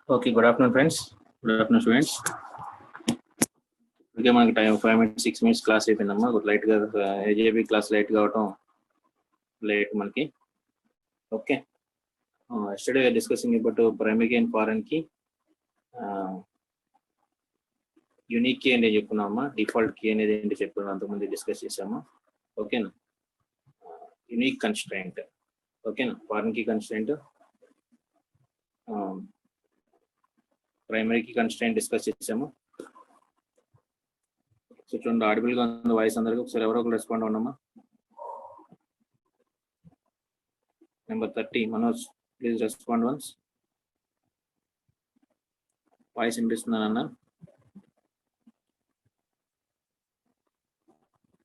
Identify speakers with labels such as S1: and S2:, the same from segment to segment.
S1: Okay, good afternoon, friends. Good afternoon, students. Okay, మనకి time 5 minutes 6 minutes class అయిపోయిందమ్మా. ఒక light గా ఏజేబీ class light గా అవటం లేట్ మనకి. Okay, yesterday discussing about primary key and foreign key, unique key అనేది చెప్పుకున్నామా, డిఫాల్ట్ కీ అనేది ఏంటి చెప్పుకున్నాం, అంతకుముందు డిస్కస్ చేసామా. ఓకేనా, యూనిక్ కన్స్ట్రైంట్. ఓకేనా, foreign key constraint, primary key constraint discuss చేసాము. సో చూడండి, ఆడిబుల్ గా ఉంది వాయిస్ అందరికి. ఒకసారి ఎవరో ఒకరు రెస్పాండ్ అవ్వమ్మా. Number 30 Manoj, please respond once. Voice వినిపిస్తున్నానన్నా.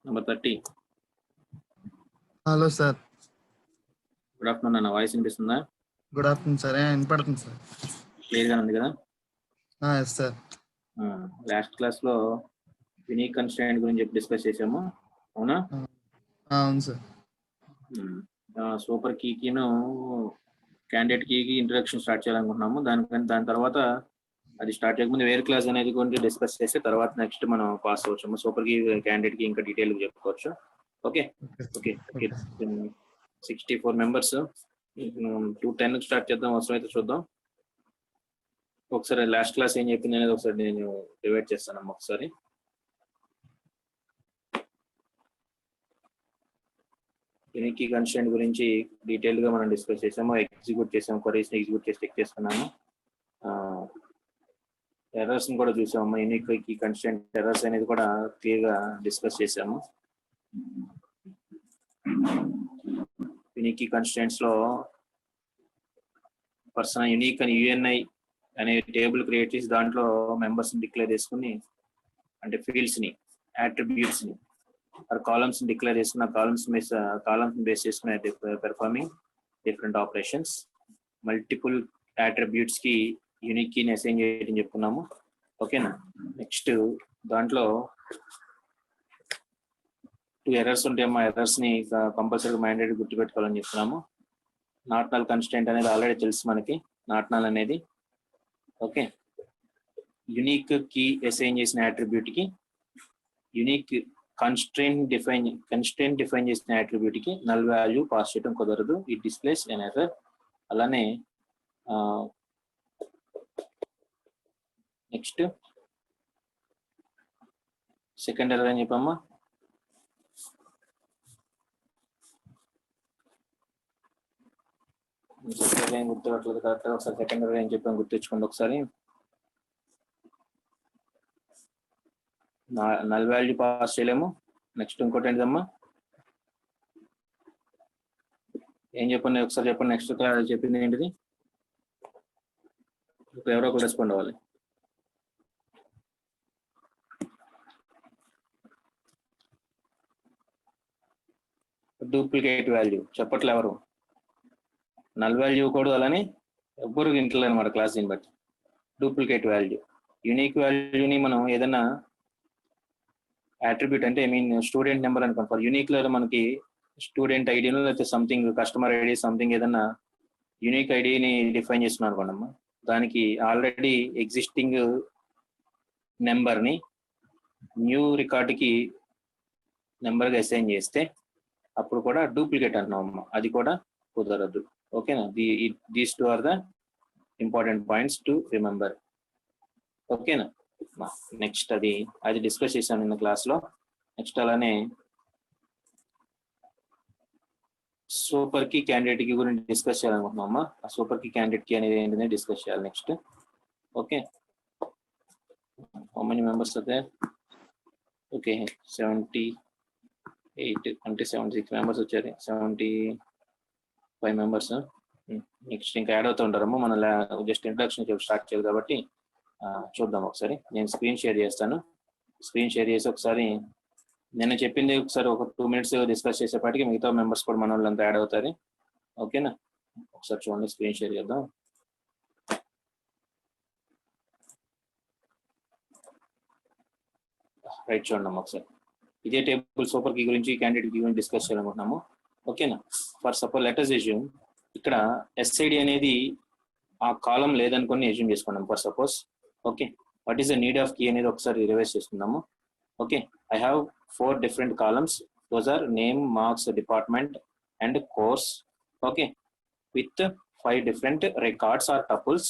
S1: Number 30.
S2: Hello sir.
S1: Good afternoon అన్న, వాయిస్ వినిపిస్తుందా?
S2: Good afternoon sir. వినపడుతుంది సార్.
S1: క్లియర్ గా ఉంది కదా?
S2: Yes sir.
S1: లాస్ట్ క్లాస్ లో యూనిక్ కన్స్ట్రైంట్ గురించి డిస్కస్ చేసాము, అవునా?
S2: అవును సార్.
S1: సూపర్ కీకిను క్యాండిడేట్ కీకి ఇంట్రడక్షన్ స్టార్ట్ చేయాలనుకుంటున్నాము. దాని తర్వాత అది స్టార్ట్ చేయకముందు వేరే క్లాస్ అనేది గురించి డిస్కస్ చేసి తర్వాత నెక్స్ట్ మనం పాస్ అవ్వచ్చు. సూపర్ కీ క్యాండిడేట్ కి ఇంకా డీటెయిల్ చెప్పుకోవచ్చు. Okay okay okay 64 members. 2:10 start చేద్దాం, అవసరమైతే చూద్దాం. ఒకసారి లాస్ట్ క్లాస్ ఏం చెప్పింది అనేది ఒకసారి నేను డివైడ్ చేస్తానమ్మా. ఒకసారి యూనిక్ కీ కన్స్ట్రైంట్ గురించి డీటెయిల్ గా మనం డిస్కస్ చేసాము, ఎగ్జిక్యూట్ చేసాము, క్వరీస్ ని ఎగ్జిక్యూట్ చేసి చెక్ చేసుకున్నాము. ఎర్రర్స్ ని కూడా చూసాము. యూనిక్ కీ కన్స్ట్రైంట్ ఎర్రర్స్ అనేది కూడా క్లియర్ గా డిస్కస్ చేసాము. యూనిక్ కీ కన్స్ట్రైంట్స్ లో పర్సన్ యూనిక్ అని యుఎన్ఐ అనే టేబుల్ క్రియేట్ చేసి దాంట్లో మెంబర్స్ ని డిక్లేర్ చేసుకుని, అంటే ఫీల్డ్స్ ని, అట్రిబ్యూట్స్ ని, కాలమ్స్ ని డిక్లేర్ చేసుకున్న కాలమ్స్ బేస్ చేసుకుని performing different operations. Multiple attributes కి యూనిక్ కీని అసైన్ చేయడం చెప్పుకున్నాము. ఓకేనా, నెక్స్ట్ దాంట్లో 2 ఎర్రర్స్ ఉంటాయి. మా ఎర్రర్స్ ని కంపల్సరీ మైండెడ్ గుర్తుపెట్టుకోవాలని చెప్తున్నాము. నాట్ నల్ కన్స్ట్రైంట్ అనేది ఆల్రెడీ తెలుసు మనకి, నాట్ నల్ అనేది. ఓకే, యూనిక్ కీ అసైన్ చేసిన అట్రిబ్యూట్ కి యూనిక్ కన్స్ట్రైంట్ డిఫైన్ చేసిన అట్రిబ్యూట్ కి నల్ వాల్యూ పాస్ చేయడం కుదరదు. It displays an error. అలానే నెక్స్ట్ సెకండ్ ఎర్రర్ అని చెప్పమ్మా. ఏం గుర్తుపట్టలేదు కరెక్ట్గా. ఒకసారి సెకండ్ ఎర్రర్ ఏం చెప్పాము గుర్తించుకోండి ఒకసారి. నల్ వాల్యూ పాస్ చేయలేము. నెక్స్ట్ ఇంకోటి ఏంటిదమ్మా, ఏం చెప్పండి ఒకసారి చెప్పండి. నెక్స్ట్ చెప్పింది ఏంటిది? ఎవరో ఒకరు రెస్పాండ్ అవ్వాలి. డూప్లికేట్ వాల్యూ చెప్పట్లే ఎవరు. నల్ వాల్యూ కూడా అలానే ఎవ్వరు వింటలేదు అనమాట క్లాస్ దీన్ని బట్టి. డూప్లికేట్ వాల్యూ, యూనిక్ వాల్యూని మనం ఏదైనా అట్రిబ్యూట్ అంటే స్టూడెంట్ నెంబర్ అనుకోండి. ఫర్ యూనిక్ లో మనకి స్టూడెంట్ ఐడిలో లేకపోతే సంథింగ్ కస్టమర్ ఐడి సంథింగ్ ఏదన్నా యూనిక్ ఐడిని డిఫైన్ చేస్తున్నాం అనుకోండమ్మా. దానికి ఆల్రెడీ ఎగ్జిస్టింగ్ నెంబర్ని న్యూ రికార్డుకి నెంబర్గా అసైన్ చేస్తే అప్పుడు కూడా డూప్లికేట్ అంటున్నామమ్మా. అది కూడా కుదరదు. ఓకేనా, these 2 are the important points to remember. ఓకేనా, నెక్స్ట్ అది డిస్కస్ చేశాను నిన్న క్లాస్లో. నెక్స్ట్ అలానే సూపర్ కీ క్యాండిడేట్ కీ గురించి డిస్కస్ చేయాలనుకుంటున్నామా. ఆ సూపర్ కీ క్యాండిడేట్ కీ అనేది ఏంటనే డిస్కస్ చేయాలి next. Okay, how many members అయితే? ఓకే, 78 అంటే 76 మెంబర్స్ వచ్చారు. 75 మెంబర్స్. నెక్స్ట్ ఇంకా యాడ్ అవుతూ ఉంటారమ్మా. మన జస్ట్ ఇంట్రడక్షన్ స్టార్ట్ చేయాలి కాబట్టి చూద్దాం ఒకసారి. నేను స్క్రీన్ షేర్ చేస్తాను. స్క్రీన్ షేర్ చేసి ఒకసారి నేను చెప్పింది ఒకసారి ఒక 2 minutes డిస్కస్ చేసేపాటికి మిగతా మెంబర్స్ కూడా మన వాళ్ళంతా యాడ్ అవుతారు. ఓకేనా, ఒకసారి చూడండి, స్క్రీన్ షేర్ చేద్దాం. రైట్, చూడండి అమ్మా ఒకసారి. ఇదే టేబుల్ సూపర్ కీ గురించి క్యాండిడేట్ కీ గురించి డిస్కస్ చేయాలనుకుంటున్నాము. ఓకేనా, for suppose let us assume ఇక్కడ ఎస్ఐడి అనేది ఆ కాలం లేదనుకొని అజ్యూమ్ చేసుకున్నాం for suppose. Okay, what is the need of key అనేది ఒకసారి రివైజ్ చేసుకుందాము. Okay, I have 4 different columns. Those are name, marks, department and course. Okay, with 5 different records or tuples.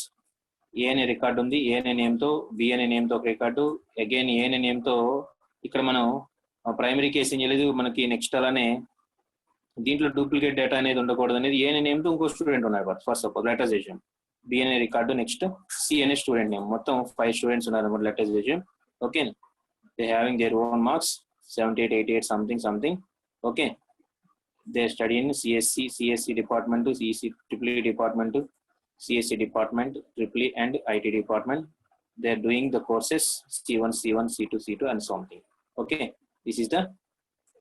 S1: ఏ అనే record ఉంది, ఏ అనే నేమ్తో, B అనే నేమ్తో ఒక record, again ఏ అనే నేమ్తో. ఇక్కడ మనం ప్రైమరీ కేసు ఏం చేయలేదు మనకి. నెక్స్ట్ అలానే దీంట్లో డూప్లికేట్ డేటా అనేది ఉండకూడదు అనేది ఏ అనే నేమ్తో ఇంకో స్టూడెంట్ ఉన్నారు ఫస్ట్ సపోజ్ లెటరైజేషన్. బి అనే రికార్డు, నెక్స్ట్ సి అనే స్టూడెంట్ నేమ్, మొత్తం 5 స్టూడెంట్స్ ఉన్నారు అనమాట లెటరైజేషన్. Okay, they having their own marks 78, 88 something. Okay, they study in CSC department, CEC EEE department, CSC department, EEE and IT department. They are doing the courses C1, C2 and something. Okay, this is the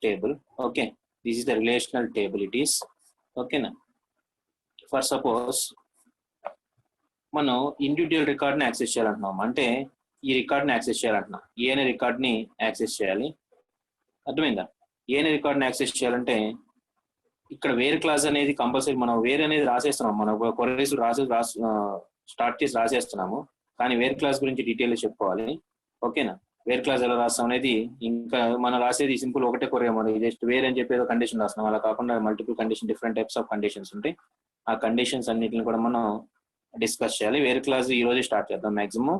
S1: table. Okay, this is the relational table it is. Okay na, for suppose మనం individual రికార్డ్ని access చేయాలంటున్నాం అంటే ఈ రికార్డ్ని access చేయాలంటున్నా, ఏ అనే రికార్డ్ని access చేయాలి. అర్థమైందా? ఏ అనే రికార్డ్ని access చేయాలంటే ఇక్కడ wear class అనేది కంపల్సరీ మనం వేర్ అనేది రాసేస్తున్నాం, మనం కొరేస్ స్టార్ట్ చేసి రాసేస్తున్నాము. కానీ వేర్ క్లాస్ గురించి డీటెయిల్ చెప్పుకోవాలి. ఓకేనా, వేర్ క్లాస్ ఎలా రాస్తాం అనేది ఇంకా మనం రాసేది సింపుల్ ఒకటే కొరే, మనం జస్ట్ వేర్ అని చెప్పేదో కండిషన్ రాస్తున్నాం. అలా కాకుండా multiple condition, different types of conditions ఉంటాయి. ఆ కండిషన్స్ అన్నిటిని కూడా మనం డిస్కస్ చేయాలి. వేర్ క్లాస్ ఈ రోజే స్టార్ట్ చేద్దాం మ్యాక్సిమం.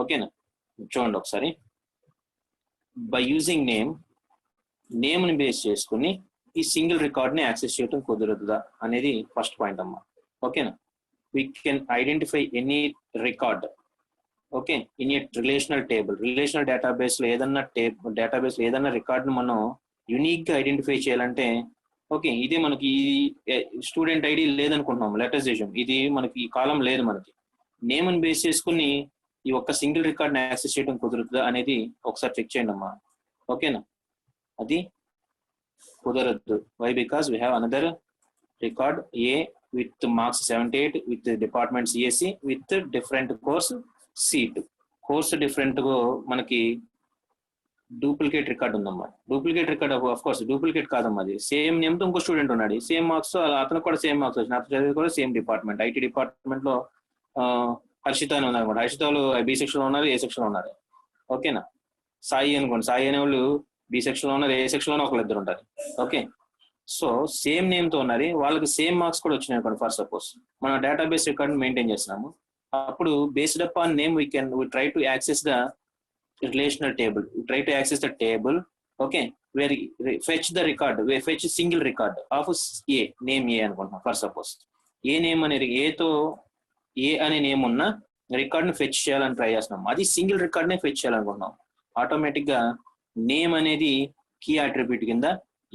S1: ఓకేనా, చూడండి ఒకసారి. బై యూజింగ్ నేమ్ని బేస్ చేసుకుని ఈ సింగిల్ రికార్డ్ని యాక్సెస్ చేయడం కుదరదుదా అనేది ఫస్ట్ పాయింట్ అమ్మా. ఓకేనా, we can identify any record. Okay, in a relational table, relational డేటాబేస్లో ఏదన్నా రికార్డ్ను మనం యూనిక్గా ఐడెంటిఫై చేయాలంటే ఓకే, ఇదే మనకి స్టూడెంట్ ఐడి లేదనుకుంటున్నాం లెటరైజేషన్, ఇది మనకి ఈ కాలం లేదు, మనకి నేమ్ని బేస్ చేసుకుని ఈ ఒక్క సింగిల్ రికార్డ్ని యాక్సెస్ చేయడం కుదురుతుందా అనేది ఒకసారి చెక్ చేయండి అమ్మా. ఓకేనా, అది కుదరద్దు. Why? Because we have another record a with marks 78, with department CSC, with different course seat. Course different మనకి డూప్లికేట్ రికార్డ్ ఉందమ్మా. Duplicate record of course duplicate కాదమ్మా, అది సేమ్ నేమ్తో ఇంకో స్టూడెంట్ ఉన్నాడు, సేమ్ మార్క్స్, అతను కూడా సేమ్ మార్క్స్ వచ్చినాయి, అతను చదివి కూడా సేమ్ డిపార్ట్మెంట్, ఐటీ డిపార్ట్మెంట్లో హర్షిత అని ఉన్నారు అనమాట. హర్షితలు బి సెక్షన్ లో ఉన్నారు, ఏ సెక్షన్ లో ఉన్నారు. ఓకేనా, సాయి అనుకోండి, సాయి అనే వాళ్ళు బి సెక్షన్ లో ఉన్నారు, ఏ సెక్షన్ లోనే ఒకళ్ళు ఇద్దరు ఉంటారు. ఓకే, సో సేమ్ నేమ్ తో ఉన్నారు, వాళ్ళకి సేమ్ మార్క్స్ కూడా వచ్చినాయి అనుకోండి. ఫర్ సపోజ్ మనం డేటాబేస్ రికార్డ్ మెయింటైన్ చేస్తున్నాము, అప్పుడు based up on name we try to access the relational table, we try to access the table. Okay, where fetch the record, we fetch single record of a name a అనుకుంటున్నాం. For suppose A name అనేది ఏతో ఏ అనే name ఉన్న record ని fetch చేయాలని try చేస్తున్నాం, అది single record నే ఫెచ్ చేయాలనుకుంటున్నాం. ఆటోమేటిక్ గా నేమ్ అనేది కీ అట్రిబ్యూట్ కింద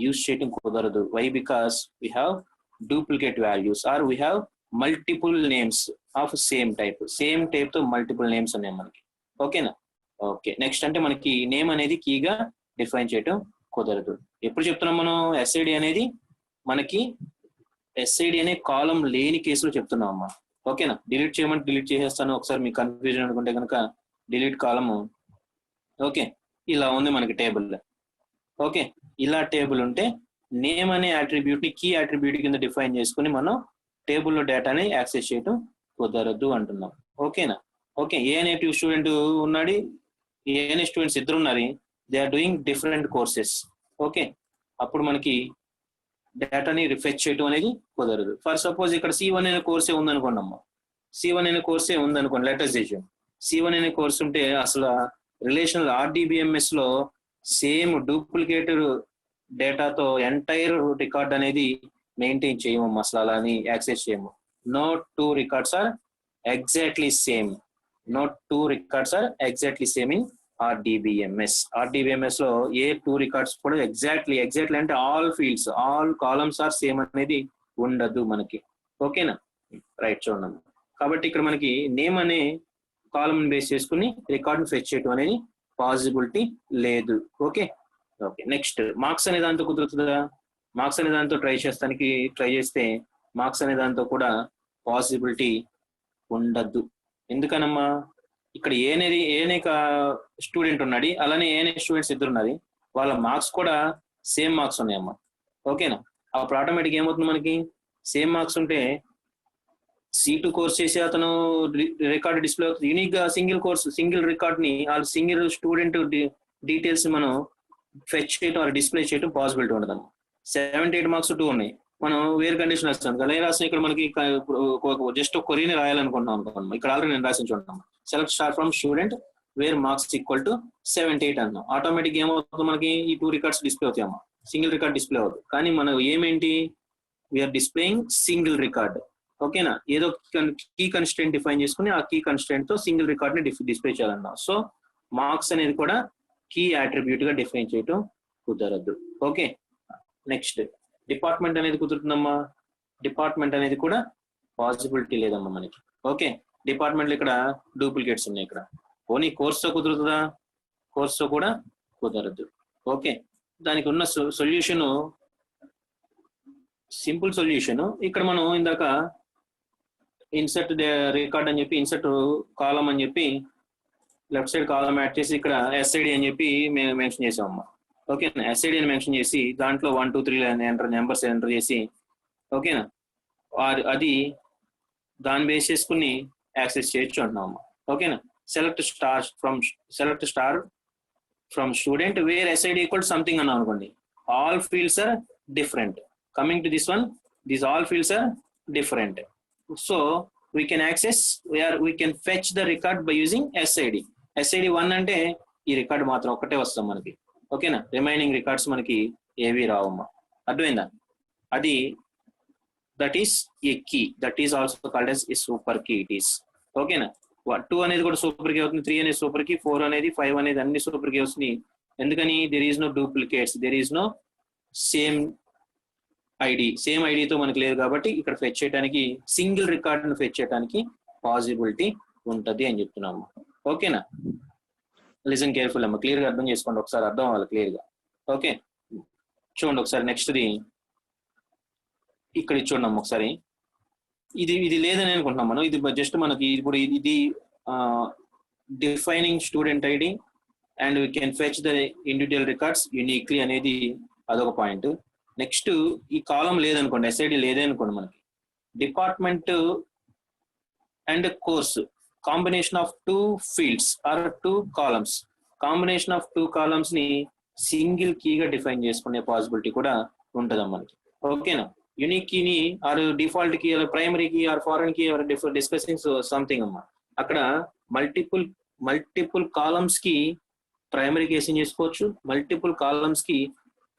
S1: యూజ్ చేయడం కుదరదు. Why? Because we have duplicate values or we have multiple names of same type తో మల్టిపుల్ నేమ్స్ ఉన్నాయి మనకి. ఓకేనా, ఓకే. నెక్స్ట్ అంటే మనకి నేమ్ అనేది కీగా డిఫైన్ చేయడం కుదరదు. ఎప్పుడు చెప్తున్నాం మనం? ఎస్ఐడి అనేది మనకి ఎస్ఐడి అనే కాలం లేని కేసులో చెప్తున్నాం అమ్మా. ఓకేనా, డిలీట్ చేయమంటే డిలీట్ చేసేస్తాను. ఒకసారి మీకు కన్ఫ్యూజన్ అనుకుంటే కనుక డిలీట్ కాలము. ఓకే, ఇలా ఉంది మనకి టేబుల్. ఓకే, ఇలా టేబుల్ ఉంటే నేమ్ అనే అట్రిబ్యూట్ ని కీ అట్రిబ్యూట్ కింద డిఫైన్ చేసుకుని మనం టేబుల్లో డేటాని యాక్సెస్ చేయడం కుదరదు అంటున్నాం. ఓకేనా, ఓకే. ఏ అనే స్టూడెంట్ ఉన్నాడు, ఏ అనే స్టూడెంట్స్ ఇద్దరు ఉన్నారు, they are doing different courses. Okay, అప్పుడు మనకి డేటాని రిఫెచ్ చేయడం అనేది కుదరదు. ఫర్ సపోజ్ ఇక్కడ C1 అనే కోర్సే ఉందనుకోండి, C1 అనే కోర్సే ఉందనుకోండి, లెటరైజేషన్ C1 అనే కోర్స్ ఉంటే అసలు రిలేషనల్ RDBMS లో సేమ్ డూప్లికేట్ డేటాతో ఎంటైర్ రికార్డ్ అనేది మెయింటైన్ చేయము, అసలు అలా అని యాక్సెస్ చేయము. No two records are exactly same, in RDBMS లో ఏ 2 రికార్డ్స్ కూడా ఎగ్జాక్ట్లీ అంటే all fields, all columns are same అనేది ఉండదు మనకి. ఓకేనా, రైట్, చూడండి. కాబట్టి ఇక్కడ మనకి నేమ్ అనే కాలమ్ బేస్ చేసుకుని రికార్డ్ ఫెచ్ చేయడం అనేది పాసిబిలిటీ లేదు. ఓకే, నెక్స్ట్ మార్క్స్ అనే దాంతో కుదురుతుందా? మార్క్స్ అనే దాంతో ట్రై చేస్తే మార్క్స్ అనే దాంతో కూడా పాసిబిలిటీ ఉండద్దు. ఎందుకనమ్మా? ఇక్కడ ఏనే స్టూడెంట్ ఉన్నాడు, అలానే ఏనే స్టూడెంట్స్ ఇద్దరు ఉన్నది, వాళ్ళ మార్క్స్ కూడా సేమ్ మార్క్స్ ఉన్నాయమ్మా. ఓకేనా, అప్పుడు ఆటోమేటిక్ ఏమవుతుంది, మనకి సేమ్ మార్క్స్ ఉంటే C2 కోర్స్ చేసి అతను రికార్డ్ డిస్ప్లే అవుతుంది. యూనిక్ గా సింగిల్ రికార్డ్ ని ఆ సింగిల్ స్టూడెంట్ డీటెయిల్స్ మనం ఫెచ్ చేయడం డిస్ప్లే చేయడం పాసిబిలిటీ ఉండదు. 78 మార్క్స్ 2 ఉన్నాయి. మనం వేరే కండిషన్ రాస్తాం కదా, ఏం రాస్తాం ఇక్కడ మనకి జస్ట్ కొరియన్ రాయాలనుకుంటున్నాం అనుకున్నాం. ఇక్కడ ఆల్రెడీ నేను రాసి చూడండి, select star from student where marks equal to 78 అన్నాం. ఆటోమేటిక్ ఏమవుతుంది, మనకి ఈ 2 రికార్డ్స్ డిస్ప్లే అవుతాయమ్మా, సింగిల్ రికార్డ్ డిస్ప్లే అవుతుంది. కానీ మనం ఏమేంటి, వీఆర్ డిస్ప్లేయింగ్ సింగిల్ రికార్డ్. ఓకేనా, ఏదో కీ కన్స్టెంట్ డిఫైన్ చేసుకుని ఆ కీ కన్స్టెంట్ తో సింగిల్ రికార్డ్ ని డిస్ప్లే చేయాలన్నా. సో మార్క్స్ అనేది కూడా కీ అట్రిబ్యూట్ గా డిఫైన్ చేయటం కుదరదు. ఓకే, నెక్స్ట్ డిపార్ట్మెంట్ అనేది కుదురుతుందమ్మా. డిపార్ట్మెంట్ అనేది కూడా పాసిబిలిటీ లేదమ్మా మనకి. ఓకే, డిపార్ట్మెంట్ ఇక్కడ డూప్లికేట్స్ ఉన్నాయి. ఇక్కడ ఓన్లీ కోర్స్ తో కుదురుతుందా, కోర్స్ తో కూడా కుదరదు. ఓకే, దానికి ఉన్న సొల్యూషన్ సింపుల్ సొల్యూషన్. ఇక్కడ మనం ఇందాక ఇన్సర్ట్ రికార్డ్ అని చెప్పి ఇన్సర్ట్ కాలం అని చెప్పి లెఫ్ట్ సైడ్ కాలం యాడ్ చేసి ఇక్కడ ఎస్ఐడి అని చెప్పి మేము మెన్షన్ చేసామమ్మా. ఓకేనా, ఎస్ఐడి అని మెన్షన్ చేసి దాంట్లో 1 2 3 నెంబర్స్ ఎంటర్ చేసి ఓకేనా, అది దాన్ని బేస్ చేసుకుని యాక్సెస్ చేయొచ్చు అంటున్నామమ్మా. ఓకేనా, select star from student where SID equal something అన్నాం అనుకోండి. All fields are different. Coming to this one, these all fields are different. So we can access where we can fetch the record by using SID. SID 1 అంటే ఈ record మాత్రం ఒక్కటే వస్తాం మనకి. ఓకేనా, remaining records మనకి ఏవి రావమ్మా. అర్థమైందా? అది that is a key, that is also called as a super key it is. ఓకేనా, 2 అనేది కూడా సూపర్ కీ అవుతుంది, 3 అనేది సూపర్ కీ, 4 అనేది 5 అనేది అన్ని సూపర్ కీ వస్తుంది. ఎందుకని, there is no duplicates, there is no same ఐడితో మనకి లేదు కాబట్టి ఇక్కడ ఫెచ్ చేయడానికి సింగిల్ రికార్డ్ ను ఫెచ్ చేయడానికి పాసిబిలిటీ ఉంటది అని చెప్తున్నాము. ఓకేనా, లిసన్ కేర్ఫుల్ అమ్మ, క్లియర్ గా అర్థం చేసుకోండి, ఒకసారి అర్థం అవ్వాలి క్లియర్ గా. ఓకే, చూడండి ఒకసారి నెక్స్ట్ది ఇక్కడ చూడండి ఒకసారి. ఇది లేదని అనుకుంటున్నాం మనం. ఇది జస్ట్ మనకి ఇప్పుడు ఇది defining student ID and we can fetch the individual records uniquely అనేది అదొక పాయింట్. నెక్స్ట్ ఈ కాలం లేదనుకోండి, ఎస్ఐడి లేదే అనుకోండి, మనకి department and course combination of 2 fields or 2 columns, combination of 2 columns ని సింగిల్ కీగా డిఫైన్ చేసుకునే పాసిబిలిటీ కూడా ఉంటుందమ్మా మనకి. ఓకేనా, యూనిక్ కీని or default key primary key or foreign key or discussing something అమ్మా. అక్కడ మల్టిపుల్ కాలమ్స్ కి ప్రైమరీ కీ అసైన్ చేసుకోవచ్చు, మల్టిపుల్ కాలమ్స్ కి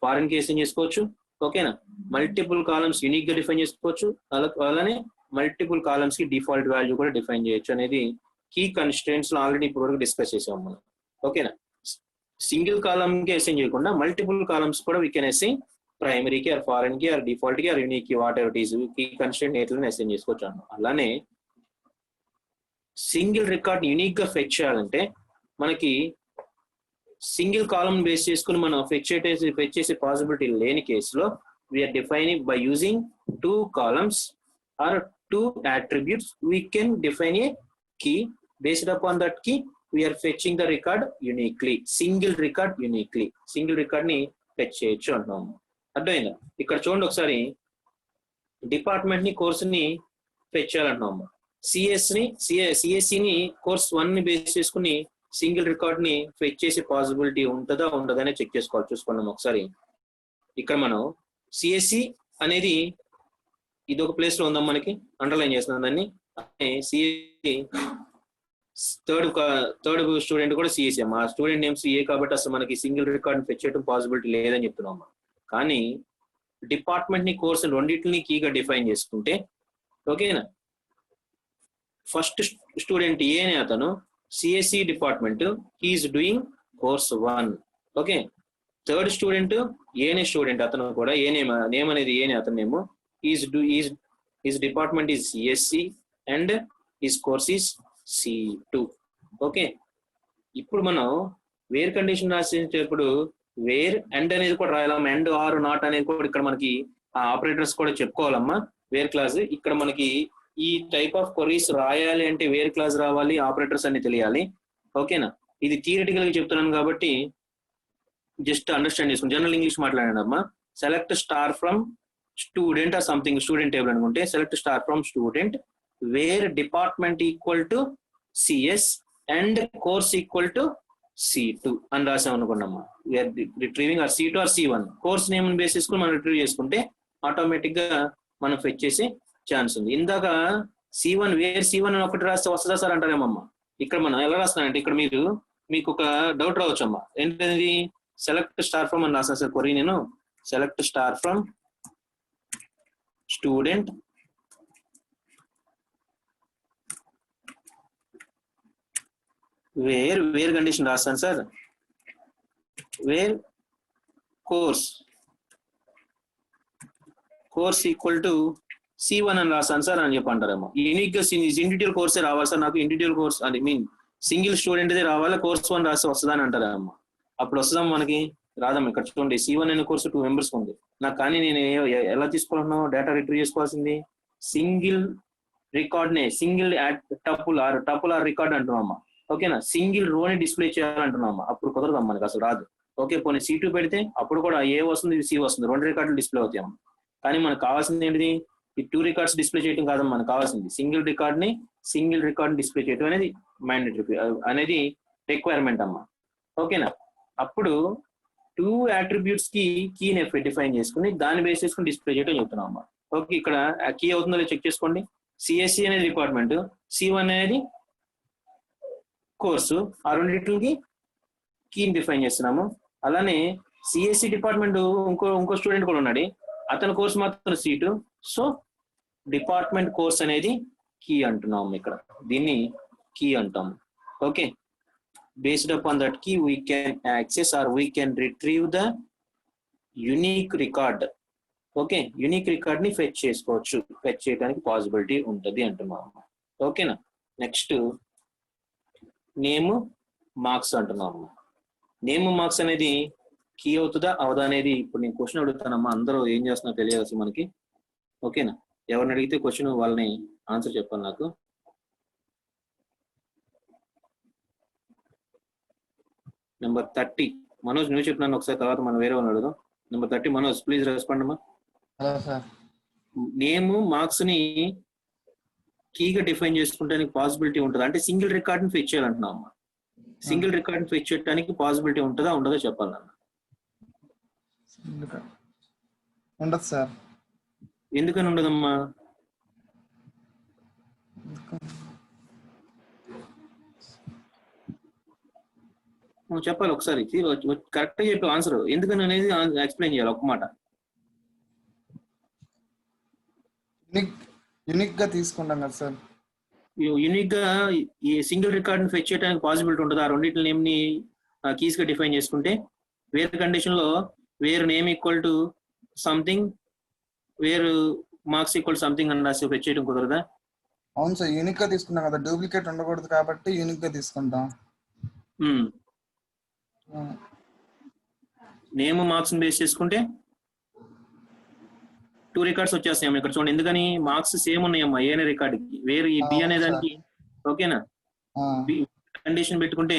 S1: ఫారెన్ కీ అసైన్ చేసుకోవచ్చు. ఓకేనా, మల్టిపుల్ కాలమ్స్ యూనిక్ గా డిఫైన్ చేసుకోవచ్చు, అలానే మల్టిపుల్ కాలమ్స్ కి డిఫాల్ట్ వాల్యూ కూడా డిఫైన్ చేయొచ్చు అనేది కీ కన్స్ట్రెంట్స్ లో ఆల్రెడీ ఇప్పుడు వరకు డిస్కస్ చేసాం మనం. ఓకేనా, సింగిల్ కాలమ్ కి అసైన్ చేయకుండా మల్టిపుల్ కాలమ్స్ కూడా we can assign primary key or foreign key or default key or unique key whatever it is key constraint ఎట్లనే అసైన్ చేసుకోవచ్చు అన్న. అలానే సింగిల్ రికార్డ్ యూనిక్ గా ఫెచ్ చేయాలంటే మనకి సింగిల్ కాలమ్ బేస్ చేసుకుని మనం ఫెచ్ చేసే పాసిబిలిటీ లేని కేసులో we are defining by using 2 columns or 2 attributes. We can define a key. Based upon that key, we are fetching the record uniquely. Single record uniquely. Single record ని fetch చేయొచ్చు అంటున్నాము. అర్థమైందా? ఇక్కడ చూడండి ఒకసారి, డిపార్ట్మెంట్ ని కోర్స్ ని ఫెచ్ చేయాలంటున్నాము. సిఎస్సి ని కోర్స్ 1 ని బేస్ చేసుకుని సింగిల్ రికార్డ్ ని ఫెచ్ చేసే పాసిబిలిటీ ఉంటుందా ఉండదనే చెక్ చేసుకోవాలి. చూసుకున్నాం ఒకసారి. ఇక్కడ మనం సిఎస్సి అనేది ఇది ఒక ప్లేస్ లో ఉందాం, మనకి అండర్లైన్ చేస్తున్నాం దాన్ని. సిఎస్సి థర్డ్ స్టూడెంట్ కూడా సిఎస్సి అమ్మా. స్టూడెంట్ నేమ్ సిఏ కాబట్టి అసలు మనకి సింగిల్ రికార్డ్ ఫెచ్ చేయడం పాసిబిలిటీ లేదని చెప్తున్నాం. కానీ డిపార్ట్మెంట్ ని కోర్స్ రెండింటిని కీగా డిఫైన్ చేసుకుంటే ఓకేనా, ఫస్ట్ స్టూడెంట్ ఏ అనే అతను CSC department he is doing course 1. Okay, third student ఏనే స్టూడెంట్ అతను కూడా ఏ నేమ్ అనేది ఏనే అతను name his department is CSC and his course is C2. Okay, ఇప్పుడు మనం వేర్ కండిషన్ రాసేటప్పుడు వేర్ అండ్ అనేది కూడా రాయాలమ్మా. అండ్ ఆర్ నాట్ అనేది కూడా ఇక్కడ మనకి ఆ ఆపరేటర్స్ కూడా చెప్పుకోవాలమ్మా. వేర్ క్లాస్ ఇక్కడ మనకి ఈ టైప్ ఆఫ్ క్వరీస్ రాయాలి అంటే వేర్ క్లాస్ రావాలి, ఆపరేటర్స్ అన్ని తెలియాలి. ఓకేనా, ఇది థియరిటికల్ గా చెప్తున్నాను కాబట్టి జస్ట్ అండర్స్టాండ్ చేసుకోండి. జనరల్ ఇంగ్లీష్ మాట్లాడండి అమ్మా. Select star from student or something, student table అనుకుంటే select star from student where department equal to CS and course equal to C2 అని రాసాం అనుకున్నామ్మా. We are retrieving or C2 or C1 course name base చేసుకుని మనం retrieve చేసుకుంటే automatic గా మనం fetch చేసే ఛాన్స్ ఉంది. ఇందాక C1 వేర్ C1 అని ఒకటి రాస్తే వస్తుందా సార్ అంటారేమమ్మా. ఇక్కడ మనం ఎలా రాస్తానంటే ఇక్కడ మీకు ఒక డౌట్ రావచ్చు అమ్మా. ఏంటది సెలెక్ట్ స్టార్ ఫ్రమ్ అని రాస్తాను సార్ కొరి నేను. Select star from student where condition రాస్తాను sir. Where course equal to C1 అని రాస్తాను సార్ అని చెప్పి అంటారేమో. యూనిక్ గా ఇండివిజువల్ కోర్సే రావాలి సార్ నాకు. ఇండివిజువల్ కోర్స్ అది మీన్ సింగిల్ స్టూడెంట్ దే రావాలి. కోర్స్ 1 రాస్తే వస్తుందని అంటారేమో. అప్పుడు వస్తుందమ్మా మనకి రాదమ్మా. ఇక్కడ చూడండి C1 అనే కోర్సు 2 members ఉంది నాకు. కానీ నేను ఎలా తీసుకోవాలన్నా డేటా రిట్రీవ్ చేసుకోవాల్సింది సింగిల్ రికార్డ్ నే, సింగిల్ టపుల్ ఆర్ రికార్డ్ అంటున్నామా. ఓకేనా, సింగిల్ రోని డిస్ప్లే చేయాలంటున్నామా. అప్పుడు కుదరదమ్మా మనకి, అసలు రాదు. ఓకే, పోనీ C2 పెడితే అప్పుడు కూడా ఏ వస్తుంది C వస్తుంది, 2 రికార్డులు డిస్ప్లే అవుతాయమ్మా. కానీ మనకు కావాల్సింది ఏంటిది, ఈ 2 records డిస్ప్లే చేయడం కాదమ్మా మనకు కావాల్సింది. సింగిల్ రికార్డ్ డిస్ప్లే చేయడం అనేది మ్యాండేటరీ, అనేది రిక్వైర్మెంట్ అమ్మా. ఓకేనా, అప్పుడు 2 attributes కి కీని డిఫైన్ చేసుకుని దాన్ని బేస్ చేసుకుని డిస్ప్లే చేయడం చెప్తున్నాం అమ్మా. ఓకే, ఇక్కడ కీ అవుతుందో చెక్ చేసుకోండి. CSC అనేది డిపార్ట్మెంట్, C1 అనేది కోర్సు. ఆ రెండింటికి కీని డిఫైన్ చేస్తున్నాము. అలానే CSC డిపార్ట్మెంట్ ఇంకో స్టూడెంట్ కూడా ఉన్నాడు, అతని కోర్స్ మాత్రం C2. సో డిపార్ట్మెంట్ కోర్స్ అనేది కీ అంటున్నాము ఇక్కడ, దీన్ని కీ అంటాము. Okay, based upon that key we can access or we can retrieve the unique record. Okay, unique record ని ఫెచ్ చేసుకోవచ్చు, ఫెచ్ చేయడానికి పాసిబిలిటీ ఉంటుంది అంటున్నాము. ఓకేనా, నెక్స్ట్ నేమ్ మార్క్స్ అంటున్నాము. నేమ్ మార్క్స్ అనేది కీ అవుతుందా అవదా అనేది ఇప్పుడు నేను క్వశ్చన్ అడుగుతానమ్మా. అందరూ ఏం చేస్తున్నా తెలియాల్సి మనకి. ఓకేనా, ఎవరిని అడిగితే క్వశ్చన్ వాళ్ళని ఆన్సర్ చెప్పాలి నాకు. నెంబర్ 30 మనోజ్, నువ్వు చెప్పినాను ఒకసారి, తర్వాత మనం వేరే వాళ్ళు అడుగుదాం. నెంబర్ 30 మనోజ్, ప్లీజ్ రెస్పాండ్ అమ్మా. నేమ్ మార్క్స్ ని కీగా డిఫైన్ చేసుకుంటానికి పాసిబిలిటీ ఉంటుందా అంటే సింగిల్ రికార్డ్ ని ఫెచ్ చేయాలంటున్నాం అమ్మా. సింగిల్ రికార్డ్ ని ఫెచ్ చేయడానికి పాసిబిలిటీ ఉంటుందా ఉండదో చెప్పాలన్నా.
S2: ఉండదు సార్.
S1: ఎందుకని ఉండదమ్మా? నువ్వు చెప్పాలి ఒకసారి, కరెక్ట్ గా చెప్పి ఆన్సర్ ఎందుకని అనేది ఎక్స్ప్లెయిన్ చేయాలి ఒక మాట.
S2: యూనిక్ గా తీసుకుంటాం కదా సార్.
S1: యూనిక్ గా ఈ సింగిల్ రికార్డ్ ని ఫెచ్ చేయడానికి పాసిబిలిటీ ఉంటుంది. ఆ రెండింటి నేమ్ ని కీస్ గా డిఫైన్ చేసుకుంటే వేరే కండిషన్ లో where name equal to something, where marks equal something అని రాసి ఫెచ్ చేయడం కుదరదా?
S2: అవును సార్, యూనిక్ గా తీసుకుంటాం కదా, డూప్లికేట్ ఉండకూడదు కాబట్టి యూనిక్ గా తీసుకుంటాం.
S1: నేమ్ మార్క్స్ బేస్ చేసుకుంటే 2 రికార్డ్స్ వచ్చేస్తాయమ్మా ఇక్కడ చూడండి. ఎందుకని మార్క్స్ సేమ్ ఉన్నాయమ్మా ఏ అనే రికార్డ్ కి, వేరు ఈ బి అనే దానికి. ఓకేనా, కండిషన్ పెట్టుకుంటే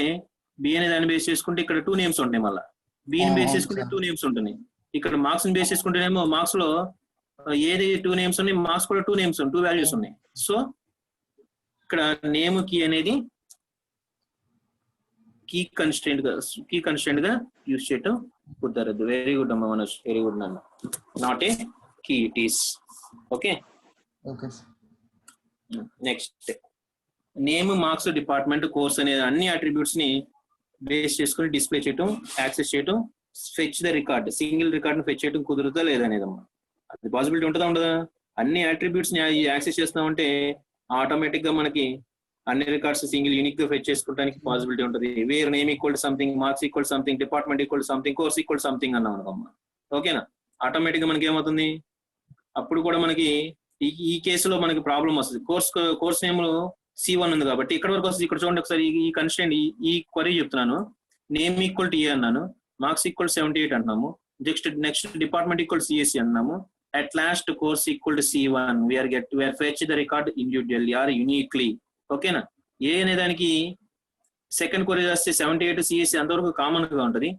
S1: బి అనే దాన్ని బేస్ చేసుకుంటే ఇక్కడ 2 నేమ్స్ ఉంటాయి. మళ్ళీ బిని బేస్ చేసుకుంటే 2 నేమ్స్ ఉంటున్నాయి. ఇక్కడ మార్క్స్ ని బేస్ చేసుకుంటేనేమో మార్క్స్ లో ఏది 2 నేమ్స్ ఉన్నాయి, మార్క్స్ కూడా 2 నేమ్స్ 2 వాల్యూస్ ఉన్నాయి. సో ఇక్కడ నేమ్ కీ అనేది కీ కన్స్టెంట్ గా యూజ్ చేయటం కుదరదు. వెరీ గుడ్ అమ్మా మనోజ్, వెరీ గుడ్ నాన్న. Not a key it is. Okay, next name marks department course అనే అన్ని అట్రిబ్యూట్స్ ని బేస్ చేసుకుని డిస్ప్లే చేయటం, యాక్సెస్ చేయటం, fetch the record, single record ని ఫెచ్ చేయడం కుదురుతా లేదనేదమ్మా. అది పాసిబిలిటీ ఉంటుందా ఉండదా? అన్ని అట్రిబ్యూట్స్ ని యాక్సెస్ చేస్తామంటే ఆటోమేటిక్ గా మనకి అన్ని రికార్డ్స్ సింగిల్ యూనిక్ గా ఫెచ్ చేసుకోవడానికి పాసిబిలిటీ ఉంటుంది. Where name equal something, marks equal something, department equal something, course equal something అన్నాం అనుకోమ్మా. ఓకేనా, ఆటోమేటిక్ గా మనకి ఏమవుతుంది, అప్పుడు కూడా మనకి ఈ కేసులో మనకి ప్రాబ్లం వస్తుంది. కోర్స్ నేమ్ C1 ఉంది కాబట్టి ఇక్కడ వరకు వస్తుంది. ఇక్కడ చూడండి ఒకసారి ఈ కన్స్టెంట్, ఈ క్వరీ చెప్తున్నాను. నేమ్ ఈక్వల్ టు ఏ అన్నాను, మార్క్స్ ఈక్వల్ 78 అంటున్నాము, నెక్స్ట్ డిపార్ట్మెంట్ ఈక్వల్ CSC అన్నాము. At last course equal to C1, we are fetch the record individually or uniquely. ఓకేనా, ఏ అనే దానికి సెకండ్ క్వరీ రాస్తే 78 CSC అంతవరకు కామన్ గా ఉంటుంది.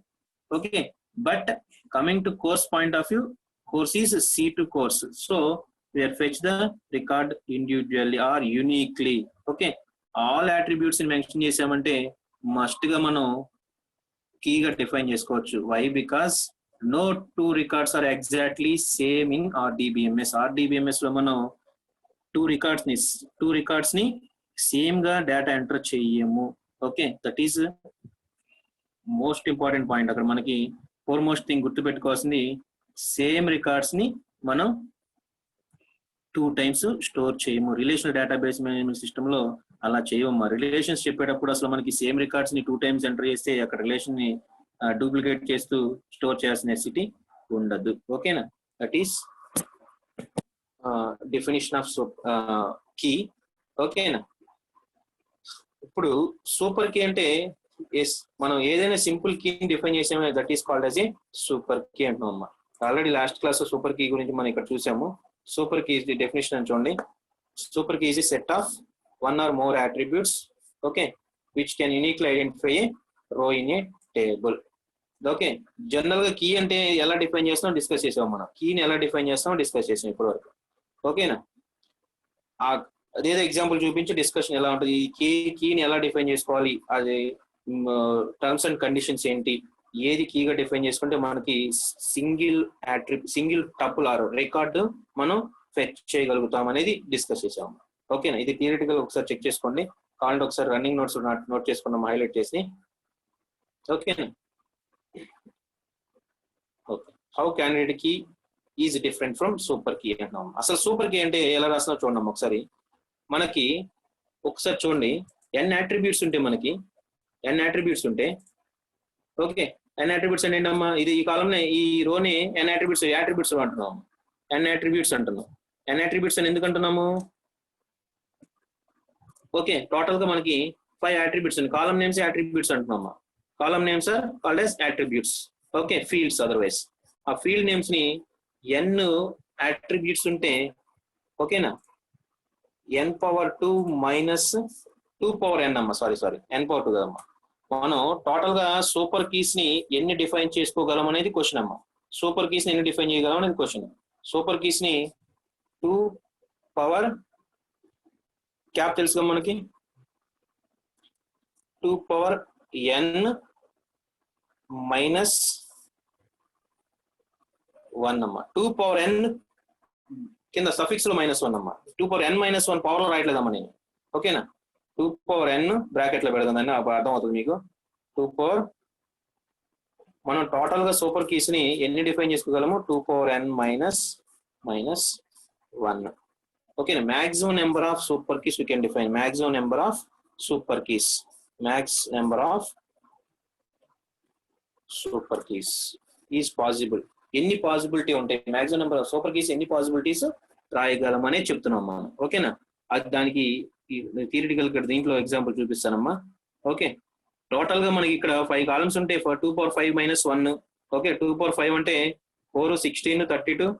S1: Okay, but coming to course point of view, course is C2 course. So where fetch the record individually or uniquely. Okay, all attributes ని mention చేసామంటే మస్ట్ గా మనం కీగా డిఫైన్ చేసుకోవచ్చు. Why? Because no two records are exactly same in RDBMS. RDBMS లో మనం two records ని same గా డేటా ఎంటర్ చెయ్యము. Okay, that is most important point. అక్కడ మనకి ఫోర్మోస్ట్ థింగ్ గుర్తుపెట్టుకోవాల్సింది, సేమ్ రికార్డ్స్ ని మనం 2 times స్టోర్ చేయము. రిలేషనల్ డేటాబేస్ మేనేజ్మెంట్ సిస్టమ్ లో అలా చేయవమ్మా. రిలేషన్స్ చెప్పేటప్పుడు అసలు మనకి సేమ్ రికార్డ్స్ ని 2 times ఎంటర్ చేస్తే అక్కడ రిలేషన్ ని డూప్లికేట్ చేస్తూ స్టోర్ చేయాల్సిన నెసిటీ ఉండదు. ఓకేనా? That is definition of key. ఓకేనా? ఇప్పుడు సూపర్ కీ అంటే మనం ఏదైనా సింపుల్ కీని డిఫైన్ చేసామో that is called as a super key అంటున్నాం అమ్మా. Already last class super key గురించి మనం ఇక్కడ చూసాము. Super key is the definition అని చూడండి. Super key is the set of 1 or more attributes, okay, which can uniquely identify a row in a table. Okay, general గా key అంటే ఎలా define చేస్తాం డిస్కస్ చేసాం. మనం కీని ఎలా డిఫైన్ చేస్తాం డిస్కస్ చేసాం ఇప్పటి వరకు. ఓకేనా? అదేదో ఎగ్జాంపుల్ చూపించి డిస్కషన్ ఎలా ఉంటుంది, ఈ కీని ఎలా డిఫైన్ చేసుకోవాలి, అది టర్మ్స్ అండ్ కండిషన్స్ ఏంటి, ఏది కీగా డిఫైన్ చేసుకుంటే మనకి సింగిల్ టపుల్ ఆర్ రికార్డు మనం ఫెచ్ చేయగలుగుతాం అనేది డిస్కస్ చేసాము. ఓకేనా? ఇది థియరిటికల్ ఒకసారి చెక్ చేసుకోండి. కావాలంటే ఒకసారి రన్నింగ్ నోట్స్ నోట్ చేసుకున్నాం హైలైట్ చేసి. ఓకేనా? Okay, how candidate key is different from super key అంటున్నాం. అసలు సూపర్ కీ అంటే ఎలా రాసినా చూడండి ఒకసారి. మనకి ఒకసారి చూడండి, n అట్రిబ్యూట్స్ ఉంటే ఓకే, n అట్రిబ్యూట్స్ అంటే ఏంటమ్మా, ఇది ఈ కాలంలో ఈ రోని n అట్రిబ్యూట్స్ అంటున్నాం. n అట్రిబ్యూట్స్ అంటున్నాం. n అట్రిబ్యూట్స్ అని ఎందుకు అంటున్నాము? ఓకే, టోటల్ గా మనకి 5 అట్రిబ్యూట్స్ ఉంది. కాలం నేమ్స్ అట్రిబ్యూట్స్ అంటున్నామా. Column names are called as attributes. Okay, fields otherwise. ఆ ఫీల్డ్ నేమ్స్ ని n అట్రిబ్యూట్స్ ఉంటే ఓకేనా, n⁻2 మైనస్ 2n అమ్మా. సారీ n⁻2 కదమ్మా. మనం టోటల్ గా సూపర్ కీస్ ని ఎన్ని డిఫైన్ చేసుకోగలం అనేది క్వశ్చన్ అమ్మా. సూపర్ కీస్ ని ఎన్ని డిఫైన్ చేయగలం అనేది క్వశ్చన్. సూపర్ కీస్ ని 2 పవర్ క్యాప్ తెలుసుగా మనకి, 2n మైనస్ 1 అమ్మా. 2n కింద సఫిక్స్ లో -1 అమ్మా. 2n -1 పవర్ లో రాయట్లేదమ్మా నేను. ఓకేనా? 2n బ్రాకెట్ లో పెడదాం, అర్థం అవుతుంది మీకు. 2 మనం టోటల్ గా సూపర్ కీస్ ని ఎన్ని డిఫైన్ చేసుకోగలము? 2n minus 1. Okay, maximum number of super keys we can define. Maximum number of super keys. Max number of super keys is possible. ఎన్ని పాసిబిలిటీ ఉంటాయి, maximum number of super keys ఎన్ని possibilities రాయగలం అనేది చెప్తున్నాం మనం. ఓకేనా? అది దానికి థియరిటికల్ దీంట్లో ఎగ్జాంపుల్ చూపిస్తానమ్మా. ఓకే, టోటల్ గా మనకి ఇక్కడ 5 కాలమ్స్ ఉంటాయి. 2⁻5 - 1. ఓకే, 2⁻5 అంటే 4, 16, 32,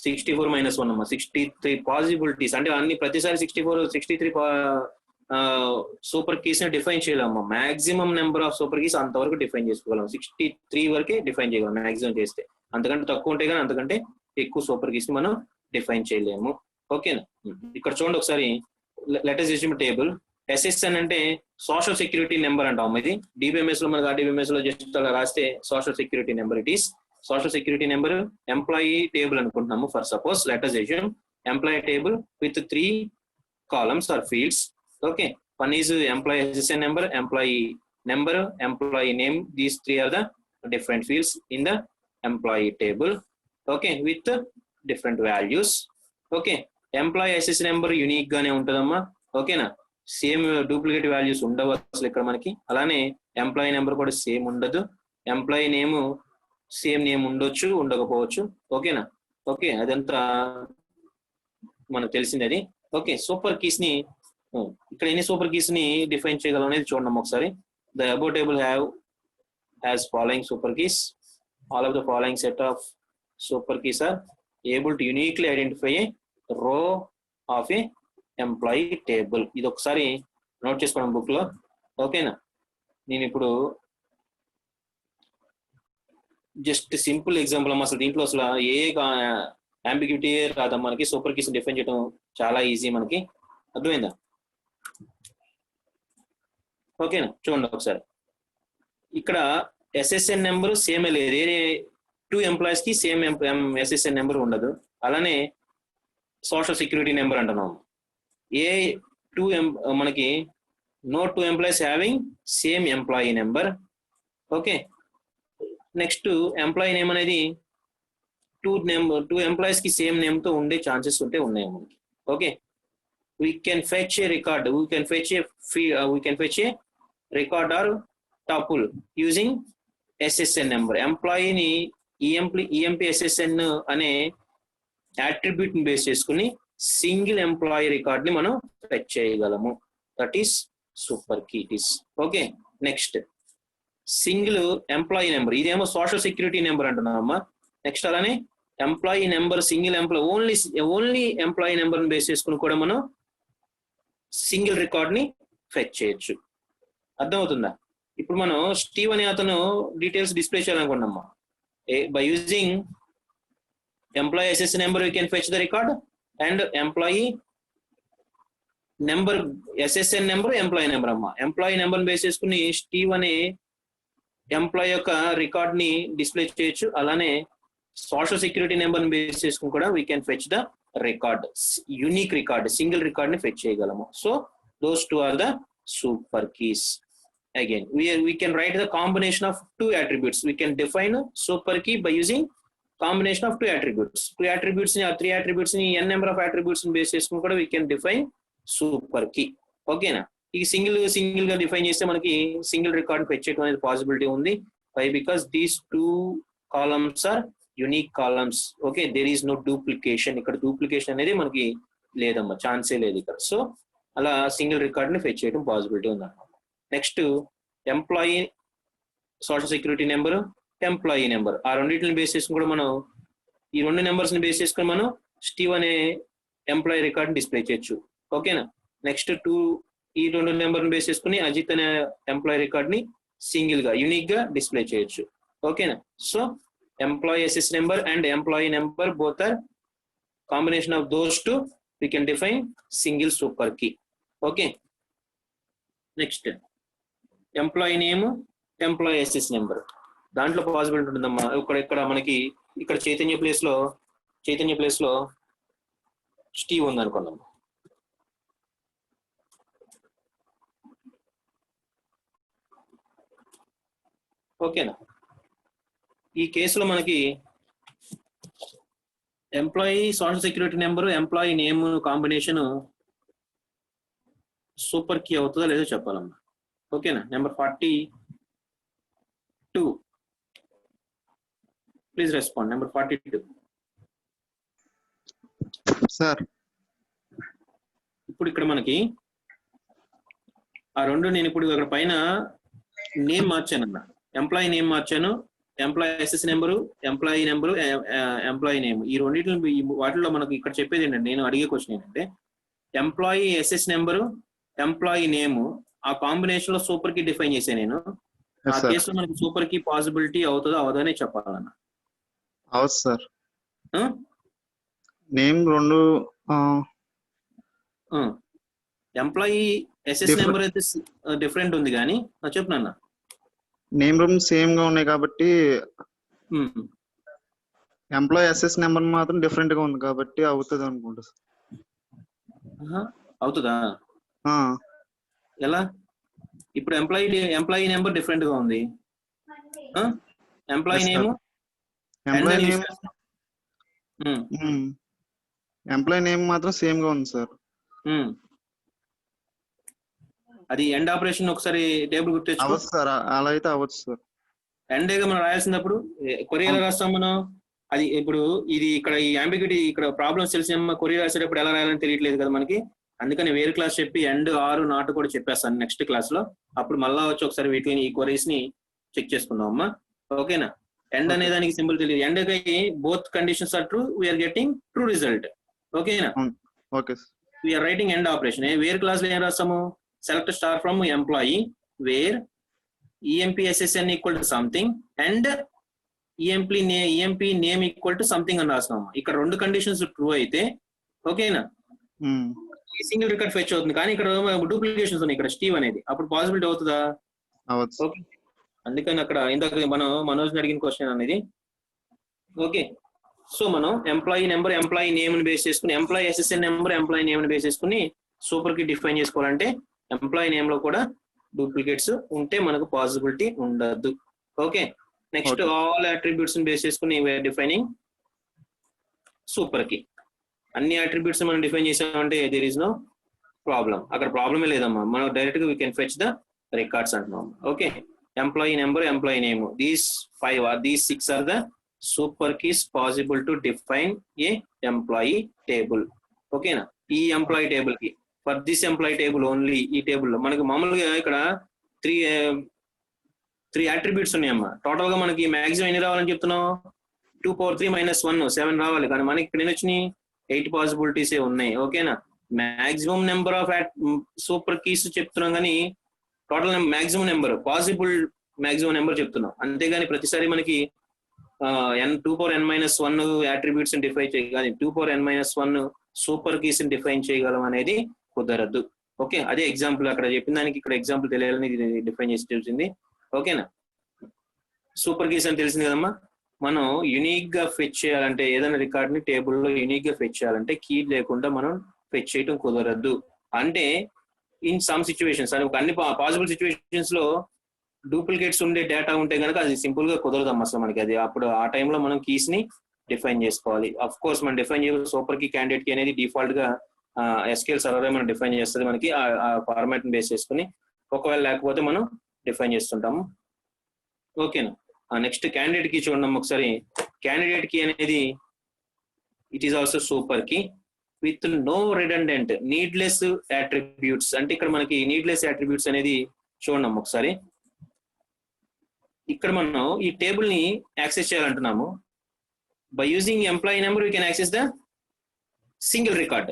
S1: 64 - 1 అమ్మా. 63 పాసిబిలిటీస్. అంటే అన్ని ప్రతిసారి 63 సూపర్ కీస్ ని డిఫైన్ చేయలేమ్మా. Maximum number of super keys అంతవరకు డిఫైన్ చేసుకోగలం. 63 వరకే డిఫైన్ చేయగలం మాక్సిమం చేస్తే. అంతకంటే తక్కువ ఉంటే కానీ అంతకంటే ఎక్కువ సూపర్ కీస్ ని మనం డిఫైన్ చేయలేము. ఓకేనా? ఇక్కడ చూడండి ఒకసారి, let us assume table. SSN అంటే సోషల్ సెక్యూరిటీ నెంబర్ అంటాం. ఇది డిబిఎంఎస్ లో మనకి ఆర్డిబిఎంఎస్ లో జస్ట్ అలా రాస్తే social security number. It is social security number. Employee table అనుకుంటున్నాము. For suppose let us assume ఎంప్లాయీ టేబుల్ విత్ 3 columns or fields. Okay, one is employee SSN number, employee name. These 3 are the different fields in the employee table. Okay, with different values. Okay, employee SSN number unique గానే ఉంటదమ్మా. ఓకేనా? Same duplicate values ఉండవు అసలు ఇక్కడ మనకి. అలానే employee number కూడా same ఉండదు. Employee name same name ఉండొచ్చు, ఉండకపోవచ్చు. ఓకేనా? ఓకే, అదంతా మనకు తెలిసింది అది. ఓకే, సూపర్ కీస్ ని ఇక్కడ ఎన్ని సూపర్ కీస్ ని డిఫైన్ చేయగలం అనేది చూడండి ఒకసారి. The above table has following super keys. All of the following set of super keys are able to uniquely identify a row of a employee table. ఇది ఒకసారి నోట్ చేసుకోండి బుక్ లో. ఓకేనా? నేను ఇప్పుడు జస్ట్ సింపుల్ ఎగ్జాంపుల్ అమ్మా. అసలు దీంట్లో అసలు ఏ అంబిగ్యూటీ రాదా మనకి, సూపర్ కీస్ డిఫైన్ చేయడం చాలా ఈజీ మనకి. అర్థమైందా? ఓకేనా, చూడండి ఒకసారి. ఇక్కడ ఎస్ఎస్ఎన్ నెంబర్ సేమ్ లేదు, ఏ 2 ఎంప్లాయీస్ కి సేమ్ ఎస్ఎస్ఎన్ నెంబర్ ఉండదు. అలానే సోషల్ సెక్యూరిటీ నెంబర్ అంటున్నాం. ఏ 2 మనకి no 2 employees having same employee number. Okay, next employee name అనేది 2 ఎంప్లాయీస్ కి సేమ్ నేమ్ తో ఉండే ఛాన్సెస్ ఉన్నాయి మనకి. Okay, we can fetch a record, we can fetch a record or tuple using SSN number. Employee ని EMP SSN అనే attribute ని base చేసుకుని సింగిల్ ఎంప్లాయీ రికార్డ్ ని మనం ఫెచ్ చేయగలము. That is super key it is. Okay, next single employee number, ఇదేమో social security number అంటున్నామమ్మా. Next అలానే employee number, single employee only employee number ని బేస్ చేసుకుని కూడా మనం సింగిల్ రికార్డ్ ని ఫెచ్ చేయొచ్చు. అర్థమవుతుందా? ఇప్పుడు మనం స్టీవ్ అనే అతను డీటెయిల్స్ డిస్ప్లే చేయాలనుకున్నామా, by using employee SS number we can fetch the record and employee number SSN number employee number అమ్మా. ఎంప్లాయీ నెంబర్ బేస్ చేసుకుని స్టీవ్ అనే ఎంప్లాయీ యొక్క రికార్డ్ ని డిస్ప్లే చేయొచ్చు. అలానే సోషల్ సెక్యూరిటీ నెంబర్ ని బేస్ చేసుకుని కూడా we can fetch the record, unique record, single record ని ఫెచ్ చేయగలము. So those 2 are the super keys. Again, we can write the combination of 2 attributes. We can define a super key by using combination of 2 attributes. 2 attributes ni or 3 attributes ni n number of attributes ni base cheskoni kuda we can define super key. Okay na? ఈ single గా define చేస్తే మనకి single record fetch చేయడం అనేది possibility ఉంది. Why? Because these 2 columns are unique columns. Okay, there is no duplication. ఇక్కడ duplication అనేది మనకి లేదమ్మా, ఛాన్సే లేదు ఇక్కడ. సో అలా సింగిల్ రికార్డ్ ని ఫెచ్ చేయడం పాసిబిలిటీ ఉంది అన్నమాట. Next employee social security number, employee number, ఆ రెండింటిని బేస్ చేసుకుని కూడా మనం ఈ 2 నెంబర్స్ ని బేస్ చేసుకుని మనం స్టీవ్ అనే ఎంప్లాయీ రికార్డ్ డిస్ప్లే చేయొచ్చు. ఓకేనా? నెక్స్ట్ ఈ 2 నెంబర్ ని బేస్ చేసుకుని అజిత్ అనే ఎంప్లాయీ రికార్డ్ ని సింగిల్ గా యూనిక్ గా డిస్ప్లే చేయొచ్చు. ఓకేనా? So employee SS number and employee number both are combination of those 2 we can define single super key. Okay, next employee name, employee SS number, దాంట్లో possibility ఉంటుందమ్మా. ఇక్కడ మనకి ఇక్కడ చైతన్య ప్లేస్ లో స్టీవ్ ఉంది అనుకున్నాం. ఓకేనా? ఈ కేసులో మనకి employee social security number, employee name combination super key అవుతుందా లేదో చెప్పాలమ్మా. ఓకేనా? Number 42, please respond. Number 42
S3: sir.
S1: ఇప్పుడు ఇక్కడ మనకి ఆ రెండు, నేను ఇప్పుడు అక్కడ పైన నేమ్ మార్చాను అన్న, ఎంప్లాయీ నేమ్ మార్చాను, employee SS number, employee number, employee name, ఈ రెండింటిని వాటిలో మనకు ఇక్కడ చెప్పేది ఏంటంటే, నేను అడిగే క్వశ్చన్ ఏంటంటే employee SS number, employee name ఆ కాంబినేషన్ లో సూపర్ కీ డిఫైన్ చేశాను నేను. ఆ కేసులో మనకి సూపర్ కీ పాసిబిలిటీ అవుతుందో అవదనే చెప్పాలన్న.
S3: అవును sir. Name 2
S1: employee SS number అయితే డిఫరెంట్ ఉంది కానీ చెప్పు నాన్న.
S3: నేమ్ 2 సేమ్ గా ఉన్నాయి కాబట్టి ఎంప్లాయీ ఎస్ఎస్ నెంబర్ మాత్రం డిఫరెంట్ గా ఉంది కాబట్టి అవుతుంది అనుకుంటా సార్.
S1: అవుతుందా? ఎలా? ఇప్పుడు ఎంప్లాయీ నెంబర్ డిఫరెంట్ గా ఉంది, ఎంప్లాయీ నేమ్
S3: ఎంప్లాయీ నేమ్ మాత్రం సేమ్ గా ఉంది సార్.
S1: అది ఎండ్ ఆపరేషన్ ఒకసారి టేబుల్ గుర్తు
S3: సార్. అలా అయితే అవ్వచ్చు సార్.
S1: ఎండేగా మనం రాయాల్సినప్పుడు కొరియర్ రాస్తాం మనం. అది ఇప్పుడు ఇది ఇక్కడ ఈ అంబిగ్యూటీ ఇక్కడ ప్రాబ్లమ్స్ తెలిసిన కొరియర్ రాసేటప్పుడు ఎలా రాయాలని తెలియట్లేదు కదా మనకి. అందుకని వేరే క్లాస్ చెప్పి ఎండ్ ఆర్ నాట్ కూడా చెప్పేస్తాను నెక్స్ట్ క్లాస్ లో. అప్పుడు మళ్ళా వచ్చి ఒకసారి వీటిని ఈ క్వరీస్ ని చెక్ చేసుకుందాం అమ్మా. ఓకేనా? ఎండ్ అనే దానికి సింపుల్ తెలియదు. And both conditions are true, we are getting true result. ఓకేనా?
S3: Okay.
S1: We are writing and operation. వేరే క్లాస్ లో ఏం రాస్తాము? Select star from employee where EMP SSN equal to something and EMP name equal to something అని రాస్తున్నాం. ఇక్కడ 2 conditions true అయితే ఓకేనా సింగిల్ రికార్డ్ ఫెచ్ అవుతుంది. కానీ ఇక్కడ డూప్లికేషన్స్ ఉన్నాయి, ఇక్కడ స్టీవ్ అనేది, అప్పుడు పాసిబిలిటీ అవుతుందా? ఓకే, అందుకని అక్కడ ఇందాక మనం మనోజ్ అడిగిన క్వశ్చన్ అనేది. ఓకే, సో మనం ఎంప్లాయీ నెంబర్ ఎంప్లాయీ నేమ్ ని బేస్ చేసుకుని, employee SSN number employee name ని బేస్ చేసుకుని సూపర్ కి డిఫైన్ చేసుకోవాలంటే ఎంప్లాయీ నేమ్ లో కూడా డూప్లికేట్స్ ఉంటే మనకు పాసిబిలిటీ ఉండదు. ఓకే, నెక్స్ట్ ఆల్ అట్రిబ్యూట్స్ ని బేస్ చేసుకుని వీఆర్ డిఫైనింగ్ సూపర్ కి. అన్ని అట్రిబ్యూట్స్ మనం డిఫైన్ చేసామంటే దేర్ ఇస్ నో ప్రాబ్లం, అక్కడ ప్రాబ్లమే లేదమ్మా. మనం డైరెక్ట్ గా we can fetch the records అంటున్నాం. Okay, employee number employee name, these 5 or these 6 are the super keys possible to define a employee table. ఓకేనా, ఈ ఎంప్లాయీ టేబుల్ కి for this employee table only, ఈ table లో మనకి మామూలుగా ఇక్కడ 3 attributes ఉన్నాయమ్మా. టోటల్ గా మనకి మాక్సిమం ఎన్ని రావాలని చెప్తున్నాం? 2 power 3 - 1 7 రావాలి. కానీ మనకి ఇక్కడ ఎన్ని వచ్చినాయి? 8 పాసిబిలిటీస్ ఉన్నాయి. ఓకేనా, maximum number of super keys చెప్తున్నాం కానీ total maximum number possible maximum number చెప్తున్నాం. అంతేగాని ప్రతిసారి మనకి 2 power n - 1 అట్రిబ్యూట్స్ డిఫైన్ చేయగలం, 2 power n - 1 super keys define చేయగలం అనేది కుదరదు. ఓకే, అదే ఎగ్జాంపుల్ అక్కడ చెప్పిన దానికి ఇక్కడ ఎగ్జాంపుల్ తెలియాలని డిఫైన్ చేసి తెలిసింది. ఓకేనా, సూపర్ కీస్ అని తెలిసింది కదమ్మా. మనం యూనిక్ గా ఫెచ్ చేయాలంటే ఏదైనా రికార్డ్ ని టేబుల్లో యూనిక్ గా ఫెచ్ చేయాలంటే కీ లేకుండా మనం ఫెచ్ చేయడం కుదరదు. అంటే ఇన్ సమ్ సిచ్యువేషన్స్, అని అన్ని పాసిబుల్ సిచ్యువేషన్స్ లో డూప్లికేట్స్ ఉండే డేటా ఉంటే కనుక అది సింపుల్ గా కుదరదమ్మా అసలు మనకి. అది అప్పుడు ఆ టైంలో మనం కీస్ ని డిఫైన్ చేసుకోవాలి. అఫ్ కోర్స్ మనం డిఫైన్ చేయాలి సూపర్ కీ క్యాండిడేట్ కి అనేది డిఫాల్ట్ గా ఎస్క్యూఎల్ సర్వర్ మనం డిఫైన్ చేస్తుంది మనకి ఆ ఫార్మాట్ ని బేస్ చేసుకుని. ఒకవేళ లేకపోతే మనం డిఫైన్ చేస్తుంటాము. ఓకేనా, నెక్స్ట్ క్యాండిడేట్ కీ చూడండి ఒకసారి. క్యాండిడేట్ కీ అనేది it is also super key with no redundant needless attributes. అంటే ఇక్కడ మనకి నీడ్లెస్ అట్రిబ్యూట్స్ అనేది చూడండి ఒకసారి. ఇక్కడ మనం ఈ టేబుల్ ని యాక్సెస్ చేయాలంటున్నాము. By using employee number we can access the single record.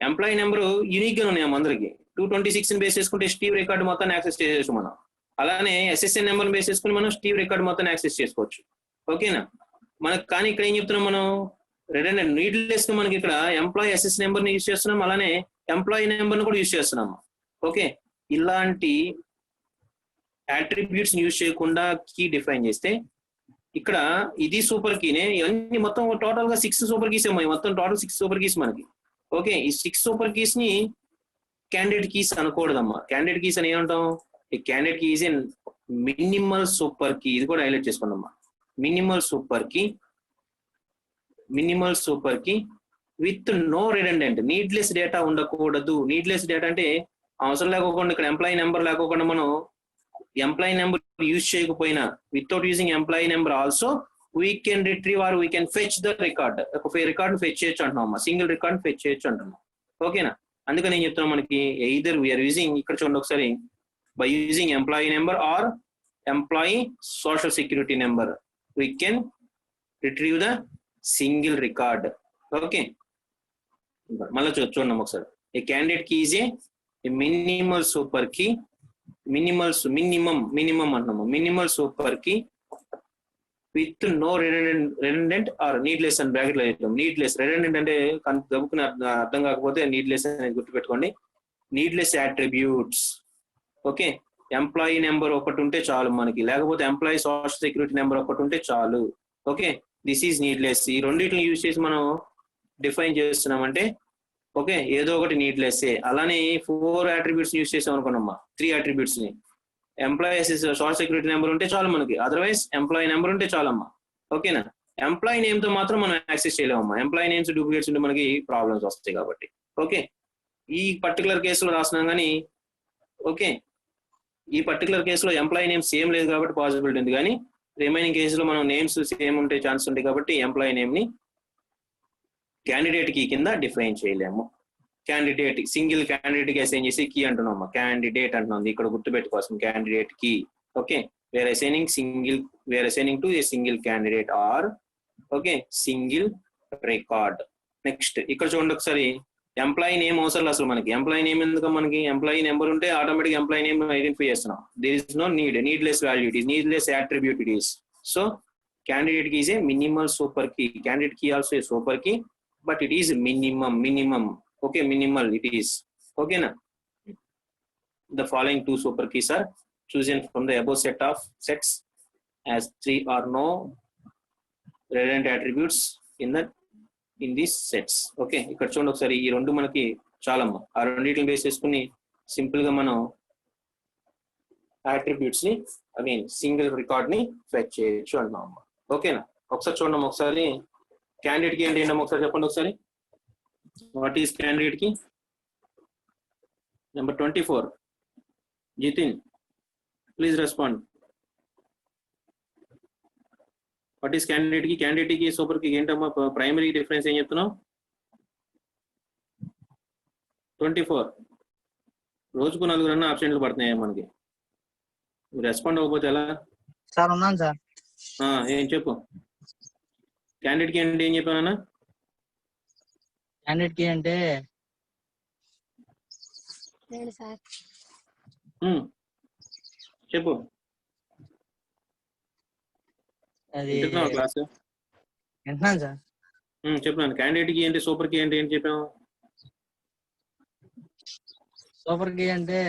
S1: Employee number unique గా ఉన్నాయి అందరికి. 226 బేస్ చేసుకుంటే స్టీవ్ రికార్డు మొత్తాన్ని యాక్సెస్ చేయొచ్చు మనం. అలానే ఎస్ఎస్ఎన్ నెంబర్ బేస్ చేసుకుని మనం స్టీవ్ రికార్డు మొత్తాన్ని యాక్సెస్ చేసుకోవచ్చు. ఓకేనా, మనకు కానీ ఇక్కడ ఏం చెప్తున్నాం మనం? రిడెండెంట్ నీడ్లెస్ గా మనకి ఇక్కడ ఎంప్లాయీ ఎస్ఎస్ నెంబర్ ని యూజ్ చేస్తున్నాం, అలానే ఎంప్లాయీ నెంబర్ ని కూడా యూజ్ చేస్తున్నాము. ఓకే, ఇలాంటి అట్రిబ్యూట్స్ యూజ్ చేయకుండా కీ డిఫైన్ చేస్తే ఇక్కడ ఇది సూపర్ కీనే. ఇవన్నీ మొత్తం టోటల్ గా 6 సూపర్ కీస్ ఏమో, మొత్తం టోటల్ 6 సూపర్ కీస్ మనకి. ఓకే, ఈ 6 సూపర్ కీస్ ని క్యాండిడేట్ కీస్ అనకూడదమ్మా. క్యాండిడేట్ కీస్ అని ఏమంటాం? ఈ candidate key is a minimal super key. ఇది కూడా హైలైట్ చేసుకుందామా. Minimal super key with no redundant, needless data ఉండకూడదు. నీడ్లెస్ డేటా అంటే అవసరం లేకోకుండా ఇక్కడ ఎంప్లాయీ నెంబర్ లేకోకుండా మనం ఎంప్లాయీ నెంబర్ యూజ్ చేయకపోయినా without using employee number also we can retrieve or we can fetch the record. ఒక రికార్డ్ ఫెచ్ చేయొచ్చు అంటున్నాం, సింగిల్ రికార్డ్ ఫెచ్ చేయొచ్చు అంటున్నాం. ఓకేనా, అందుకని నేను చెప్తున్నాను మనకి ఎయిదర్ వీఆర్ యూజింగ్, ఇక్కడ చూడండి ఒకసారి, by using employee number or employee social security number we can retrieve the single record. Okay, మళ్ళీ చూడండి ఒకసారి. A candidate key is a minimal super key, minimum అంటున్నాము. Minimal super key with no redundant or needless అని bracket లో చెప్తాం. Needless, redundant అంటే దబ్బుకుని అర్థం కాకపోతే నీడ్లెస్ అనేది గుర్తుపెట్టుకోండి. Needless attributes. Okay, employee number ఒకటి ఉంటే చాలు మనకి, లేకపోతే ఎంప్లాయీ సోషల్ సెక్యూరిటీ నెంబర్ ఒకటి ఉంటే చాలు. Okay, this is needless. ఈ రెండింటిని యూజ్ చేసి మనం డిఫైన్ చేస్తున్నామంటే ఓకే ఏదో ఒకటి నీడ్లెస్. అలానే 4 అట్రిబ్యూట్స్ యూజ్ చేసాం అనుకున్నామ్మా, 3 అట్రిబ్యూట్స్ ని. ఎంప్లాయీ సోషల్ సెక్యూరిటీ నెంబర్ ఉంటే చాలు మనకి, అదర్వైజ్ ఎంప్లాయీ నెంబర్ ఉంటే చాలమ్మా. ఓకేనా, ఎంప్లాయీ నేమ్ తో మాత్రం మనం యాక్సెస్ చేయలేమమ్మా. ఎంప్లాయీ నేమ్స్ డూప్లికేట్స్ ఉంటే మనకి ప్రాబ్లమ్స్ వస్తాయి కాబట్టి. ఓకే, ఈ పర్టికులర్ కేసులో రాస్తున్నాం కానీ ఓకే ఈ పర్టికులర్ కేసులో ఎంప్లాయీ నేమ్ సేమ్ లేదు కాబట్టి పాసిబిలిటీ ఉంది, కానీ రిమైనింగ్ కేసులో మనం నేమ్స్ సేమ్ ఉంటే ఛాన్స్ ఉంటాయి కాబట్టి ఎంప్లాయీ నేమ్ ని క్యాండిడేట్ కీ కింద డిఫైన్ చేయలేము. క్యాండిడేట్ సింగిల్ క్యాండిడేట్ కి అసైన్ చేసి కీ అంటున్నాం, క్యాండిడేట్ అంటున్నాం, ఇక్కడ గుర్తుపెట్టుకోవాల్సిన candidate key. Okay, where assigning to a single candidate or okay single record. Next ఇక్కడ చూడండి ఒకసారి, ఎంప్లాయీ నేమ్ అవసరం అసలు మనకి. ఎంప్లాయీ నేమ్ ఎందుకు మనకి? ఎంప్లాయీ నెంబర్ ఉంటే ఆటోమేటిక్ ఎంప్లాయీ నేమ్ ఐడెంటిఫై చేస్తున్నాం. There is no needless value, it is needless attribute it is. So candidate key is a minimal super key. Candidate key also a super key, but it is minimum. Okay, minimal it is. Okay na. The following two super keys are chosen from the above set of sets as 3 or no redundant attributes in these sets. Okay, ఇక్కడ చూడండి ఒకసారి ఈ రెండు మనకి చాలమ్మా. ఆ రెండింటిని base చేసుకుని సింపుల్ గా మనం అట్రిబ్యూట్స్ ని అగైన్ సింగిల్ రికార్డ్ ని ఫెచ్ చేయొచ్చు అంటున్నాం అమ్మా. ఓకేనా, ఒకసారి చూడండి ఒకసారి క్యాండిడేట్ కి ఏంటి ఒకసారి చెప్పండి ఒకసారి. వాట్ ఈస్ క్యాండిడేట్ కి? Number 24 Jithin, please respond. What is candidate కి? క్యాండిడేట్ కి సూపర్ కి ఏంటమ్మా ప్రైమరీ డిఫరెన్స్ ఏం చెప్తున్నావు? 24 రోజుకు 4 ఆప్షన్లు పడుతున్నాయి మనకి. రెస్పాండ్ అవ్వకపోతే ఎలా
S4: సార్? ఉన్నాను సార్.
S1: ఏం చెప్పు. క్యాండిడేట్ కి అంటే ఏం చెప్పానన్నా?
S4: క్యాండిడేట్ కి అంటే
S1: చెప్పు.
S4: అది
S1: క్లాస్
S4: వింటున్నాను సార్.
S1: చెప్పినాను. క్యాండిడేట్ కి ఏంటి, సూపర్ కి ఏంటి ఏం చెప్పాము?
S4: సూపర్ కీ అంటే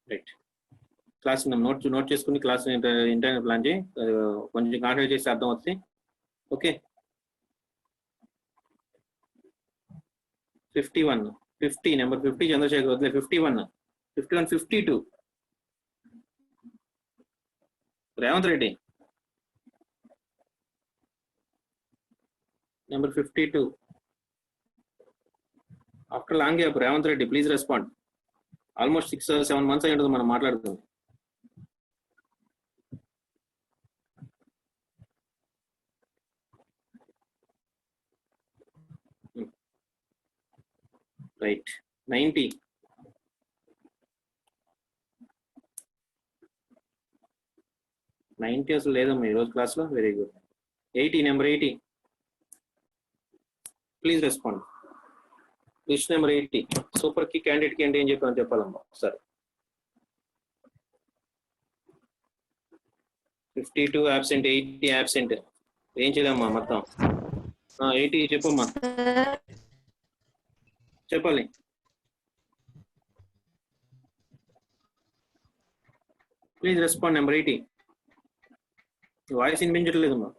S1: రైట్. క్లాస్ నోట్ చేసుకుని క్లాస్ ఇంటర్నల్ ప్లాన్ చేయి, కొంచెం కాంటాక్ట్ చేసి అర్థం వస్తుంది. ఓకే. 51 50 నెంబర్ 50 చంద్రశేఖర్ వదిలే. 51 52 Revanth Reddy. Number 52 after long gap Revanth Reddy, please respond. Almost 6 or 7 months అయ్యి ఉంటుంది మనం మాట్లాడుతుంది. రైట్. 90 అసలు లేదమ్మా ఈరోజు క్లాస్లో. Very good. 80 number 80 please respond. List number 80 super కి క్యాండిడేట్ కి అంటే ఏం చెప్పామని చెప్పాలమ్మా ఒకసారి. 52 absent, 80 absent. ఏం చేద్దామా మొత్తం? 80 చెప్పమ్మా, చెప్పాలి. Please respond. నెంబర్ 80 వాయిస్ వినిపించట్లేదమ్మా.